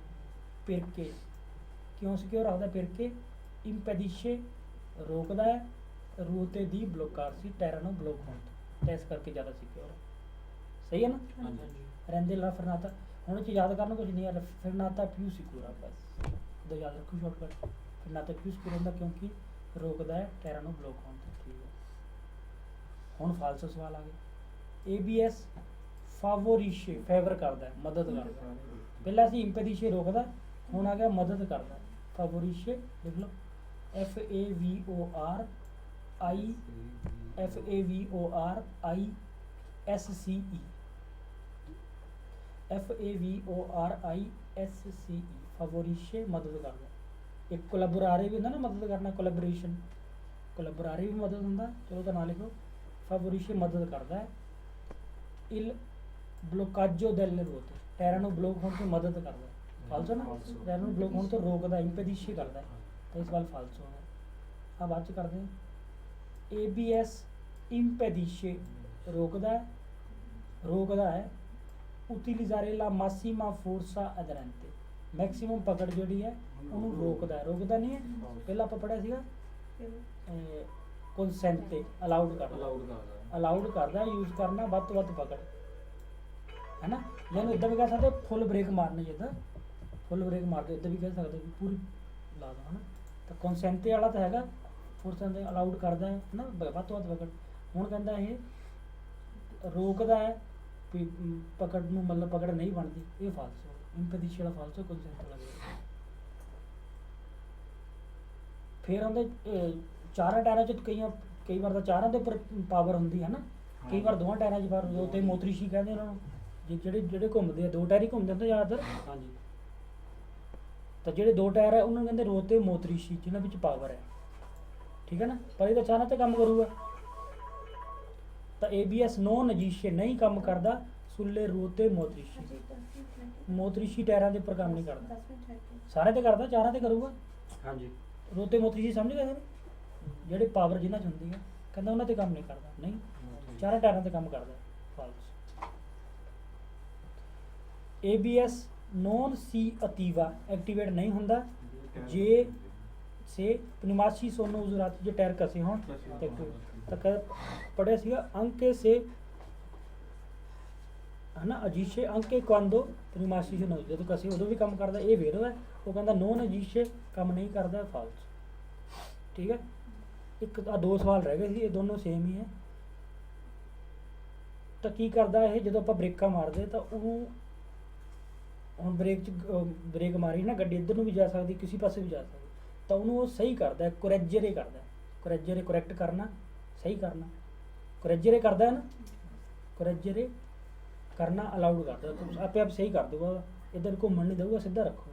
ਪਿਰਕੇ ਕਿਉਂ ਸਿਕਿਉਰ ਰੱਖਦਾ ਪਿਰਕੇ ਇੰਪੈਡਿਸ਼ੇ ਰੋਕਦਾ ਹੈ ਰੂਤੇ ਦੀ ਬਲੋਕਾਰ ਸੀ ਟਾਇਰਾਂ ਨੂੰ ਬਲੋਕ ਹੋਣ ਤੋਂ ਤਾਂ ਇਸ ਕਰਕੇ ਜ਼ਿਆਦਾ ਸਿਕਿਉਰ ਹੈ ਸਹੀ ਹੈ ਨਾ। ਰਹਿੰਦੇ ਲਾ ਫਿਰਨਾਤਾ ਹੁਣ ਇਹ 'ਚ ਯਾਦ ਕਰਨਾ ਕੁਝ ਨਹੀਂ ਹੈ ਫਿਰਨਾਤਾ ਪਿਊ ਸਿਕੂਰਾ ਬਸ ਦੋ ਯਾਦ ਰੱਖੋ ਸ਼ਾਰਟਕਟ ਫਿਰਨਾਤਾ ਪਿਊ ਸਿਕੂਰਾ ਹੁੰਦਾ ਕਿਉਂਕਿ ਰੋਕਦਾ ਹੈ ਟਾਇਰਾਂ ਨੂੰ ਬਲੋਕ ਹੋਣ ਤੋਂ ਠੀਕ ਹੈ। ਹੁਣ ਫਾਲਸੋ ਸਵਾਲ ਆ ਗਿਆ ABS ਫਾਵੋਰਿਸ਼ੇ ਫੇਵਰ ਕਰਦਾ ਹੈ ਮਦਦ ਕਰਦਾ ਪਹਿਲਾਂ ਸੀ ਇੰਪੈਡਿਸ਼ੇ ਰੋਕਦਾ ਹੁਣ ਆ ਗਿਆ ਮਦਦ ਕਰਦਾ ਫਾਵੋਰਿਸ਼ੇ ਲਿਖ ਲਓ FAVORISCE ਫਾਵੋਰਿਸ਼ੇ ਮਦਦ ਕਰਦਾ। ਇੱਕ ਕੋਲੈਬੋਰਾਰੇ ਵੀ ਹੁੰਦਾ ਨਾ ਮਦਦ ਕਰਨਾ ਕੋਲੈਬੋਰੇਸ਼ਨ ਕੋਲੈਬੋਰਾਰੇ ਵੀ ਮਦਦ ਹੁੰਦਾ ਚਲੋ ਤਾਂ ਨਾ ਲਿਖੋ ਫਾਵੋਰਿਸ਼ੇ ਮਦਦ ਕਰਦਾ ਹੈ। ਇਲ ਬਲੋਕਾਜੋ ਦੈਲ ਰੋਤੇ ਟਾਇਰਾਂ ਨੂੰ ਬਲੋਕ ਹੋਣ ਤੋਂ ਮਦਦ ਕਰਦਾ ਫਾਲਸੋ ਨਾ ਟਾਇਰਾਂ ਨੂੰ ਬਲੋਕ ਹੋਣ ਤੋਂ ਰੋਕਦਾ ਇੰਪੈਡਿਸ਼ੇ ਕਰਦਾ ਤਾਂ ਇਸ ਵਾਰ ਫਾਲਸੋ ਹੈ। ਆ ਬਾਅਦ ਚ ਕਰਦੇ ਹਾਂ ABS ਇੰਪੈਡਿਸ਼ੇ ਰੋਕਦਾ ਹੈ ਉਤਿਲਿਜ਼ਾਰੇ ਲਾ ਮਾਸੀਮਾ ਫੋਰਸਾ ਅਦਰੈਂਤੇ ਮੈਕਸਿਮਮ ਪਕੜ ਜਿਹੜੀ ਹੈ ਉਹਨੂੰ ਰੋਕਦਾ ਨਹੀਂ ਹੈ ਪਹਿਲਾਂ ਆਪਾਂ ਪੜਿਆ ਸੀਗਾ ਕਨਸੈਂਟੇ ਅਲਾਉਡ ਕਰਦਾ ਯੂਜ਼ ਕਰਨਾ ਵੱਧ ਤੋਂ ਵੱਧ ਪਕੜ ਹੈ ਨਾ ਜਿਹਨੂੰ ਇੱਦਾਂ ਵੀ ਕਹਿ ਸਕਦੇ ਫੁੱਲ ਬ੍ਰੇਕ ਮਾਰਨੀ ਜਿੱਦਾਂ ਫੁੱਲ ਬ੍ਰੇਕ ਮਾਰਦੇ ਇੱਦਾਂ ਵੀ ਕਹਿ ਸਕਦੇ ਵੀ ਪੂਰੀ ਲਾ ਦੋ ਹੈ ਨਾ ਤਾਂ ਕਨਸੈਂਟੇ ਵਾਲਾ ਤਾਂ ਹੈਗਾ ਫੋਰਸਾਂ ਦੇ ਅਲਾਉਡ ਕਰਦਾ ਹੈ ਨਾ ਵੱਧ ਤੋਂ ਵੱਧ ਪਕੜ। ਹੁਣ ਕਹਿੰਦਾ ਇਹ ਰੋਕਦਾ ਹੈ ਵੀ ਪਕੜ ਨੂੰ ਮਤਲਬ ਪਕੜ ਨਹੀਂ ਬਣਦੀ ਇਹ ਫਾਲਸੋ ਇੰਪੈਡਿਸ਼ੇ ਵਾਲਾ ਫਾਲਸੋ ਕਨਸੈਂਟ ਵਾਲਾ ਫਿਰ ਆਉਂਦੇ ਚਾਰਾਂ ਟਾਇਰਾਂ 'ਚ ਕਈ ਵਾਰ ਤਾਂ ਚਾਰਾਂ ਦੇ ਉੱਪਰ ਪਾਵਰ ਹੁੰਦੀ ਹੈ ਨਾ ਕਈ ਵਾਰ ਦੋਵਾਂ ਟਾਇਰਾਂ 'ਚ ਪਾਵਰ ਹੁੰਦੀ ਉੱਤੇ ਮੋਤਰੀਸ਼ੀ ਕਹਿੰਦੇ ਉਹਨਾਂ ਨੂੰ ਜਿਹੜੇ ਘੁੰਮਦੇ ਆ ਦੋ ਟਾਇਰ ਹੀ ਘੁੰਮਦੇ ਹੁੰਦੇ ਜ਼ਿਆਦਾਤਰ ਹਾਂਜੀ ਤਾਂ ਜਿਹੜੇ ਦੋ ਟਾਇਰ ਹੈ ਉਹਨਾਂ ਨੂੰ ਕਹਿੰਦੇ ਰੋਤੇ ਮੋਤਰੀਸ਼ੀ ਜਿਹਨਾਂ ਵਿੱਚ ਪਾਵਰ ਹੈ ਠੀਕ ਹੈ ਨਾ ਪਰ ਇਹ ਤਾਂ ਚਾਰਾਂ ਤੇ ਕੰਮ ਕਰੂਗਾ ਤਾਂ ABS ਨੋ ਨਜੀਸ਼ੇ ਨਹੀਂ ਕੰਮ ਕਰਦਾ ਸੁੱਲੇ ਰੋਤੇ ਮੋਤਰੀਸ਼ੀ ਟਾਇਰਾਂ ਦੇ ਉੱਪਰ ਕੰਮ ਨਹੀਂ ਕਰਦਾ ਸਾਰੇ ਤੇ ਕਰਦਾ ਚਾਰਾਂ ਤੇ ਕਰੂਗਾ ਹਾਂਜੀ ਰੋਤੇ ਮੋਤਰੀਸ਼ੀ ਸਮਝ ਗਏ ਜਿਹੜੇ ਪਾਵਰ ਜਿਨ੍ਹਾਂ 'ਚ ਹੁੰਦੀ ਹੈ ਕਹਿੰਦਾ ਉਹਨਾਂ ਤੇ ਕੰਮ ਨਹੀਂ ਕਰਦਾ ਨਹੀਂ ਚਾਰਾਂ ਟਾਇਰਾਂ ਤੇ ਕੰਮ ਕਰਦਾ ਫਾਲਸ। ABS ਨੋਨ ਸੀ ਅਤੀਵਾ ਐਕਟੀਵੇਟ ਨਹੀਂ ਹੁੰਦਾ ਜੇ ਸੇ ਪਨਮਾਸ਼ੀ ਸੋਨੋ ਉਜ਼ਰਾਤ ਜੇ ਟਾਇਰ ਕਸੇ ਹੋਣ ਤੱਕ ਪੜਿਆ ਸੀਗਾ ਅੰਕੇ ਸੇ ਹੈ ਨਾ ਅਜੀਸ਼ੇ ਅੰਕੇ ਕੁਆਂਦੋ ਪਨਮਾਸ਼ੀ ਸੋਨੋ ਜਦੋਂ ਕਸੇ ਉਦੋਂ ਵੀ ਕੰਮ ਕਰਦਾ ਇਹ ਵੇਰੋ ਹੈ ਉਹ ਕਹਿੰਦਾ ਨੋਨ ਅਜੀਸ਼ੇ ਕੰਮ ਨਹੀਂ ਕਰਦਾ ਫਾਲਸ ਠੀਕ ਹੈ। ਇੱਕ ਆ ਦੋ ਸਵਾਲ ਰਹਿ ਗਏ ਸੀ ਇਹ ਦੋਨੋਂ ਸੇਮ ਹੀ ਹੈ ਤਾਂ ਕੀ ਕਰਦਾ ਇਹ ਜਦੋਂ ਆਪਾਂ ਬ੍ਰੇਕਾਂ ਮਾਰਦੇ ਤਾਂ ਹੁਣ ਬ੍ਰੇਕ 'ਚ ਬ੍ਰੇਕ ਮਾਰੀ ਨਾ, ਗੱਡੀ ਇੱਧਰ ਨੂੰ ਵੀ ਜਾ ਸਕਦੀ, ਕਿਸੇ ਪਾਸੇ ਵੀ ਜਾ ਸਕਦੀ, ਤਾਂ ਉਹਨੂੰ ਉਹ ਸਹੀ ਕਰਦਾ ਹੈ, ਕੋਰੈਜਰੇ ਕਰਦਾ ਹੈ। ਕੋਰੈਜਰੇ ਕਰੈਕਟ ਕਰਨਾ, ਸਹੀ ਕਰਨਾ, ਕੋਰੈਜਰੇ ਕਰਦਾ ਹੈ ਨਾ, ਕੋਰੈਜਰੇ ਕਰਨਾ ਅਲਾਉਡ ਕਰਦਾ, ਤਾਂ ਆਪੇ ਆਪ ਸਹੀ ਕਰ ਦੂਗਾ, ਇੱਧਰ ਘੁੰਮਣ ਨਹੀਂ ਦਊਗਾ, ਸਿੱਧਾ ਰੱਖੋ।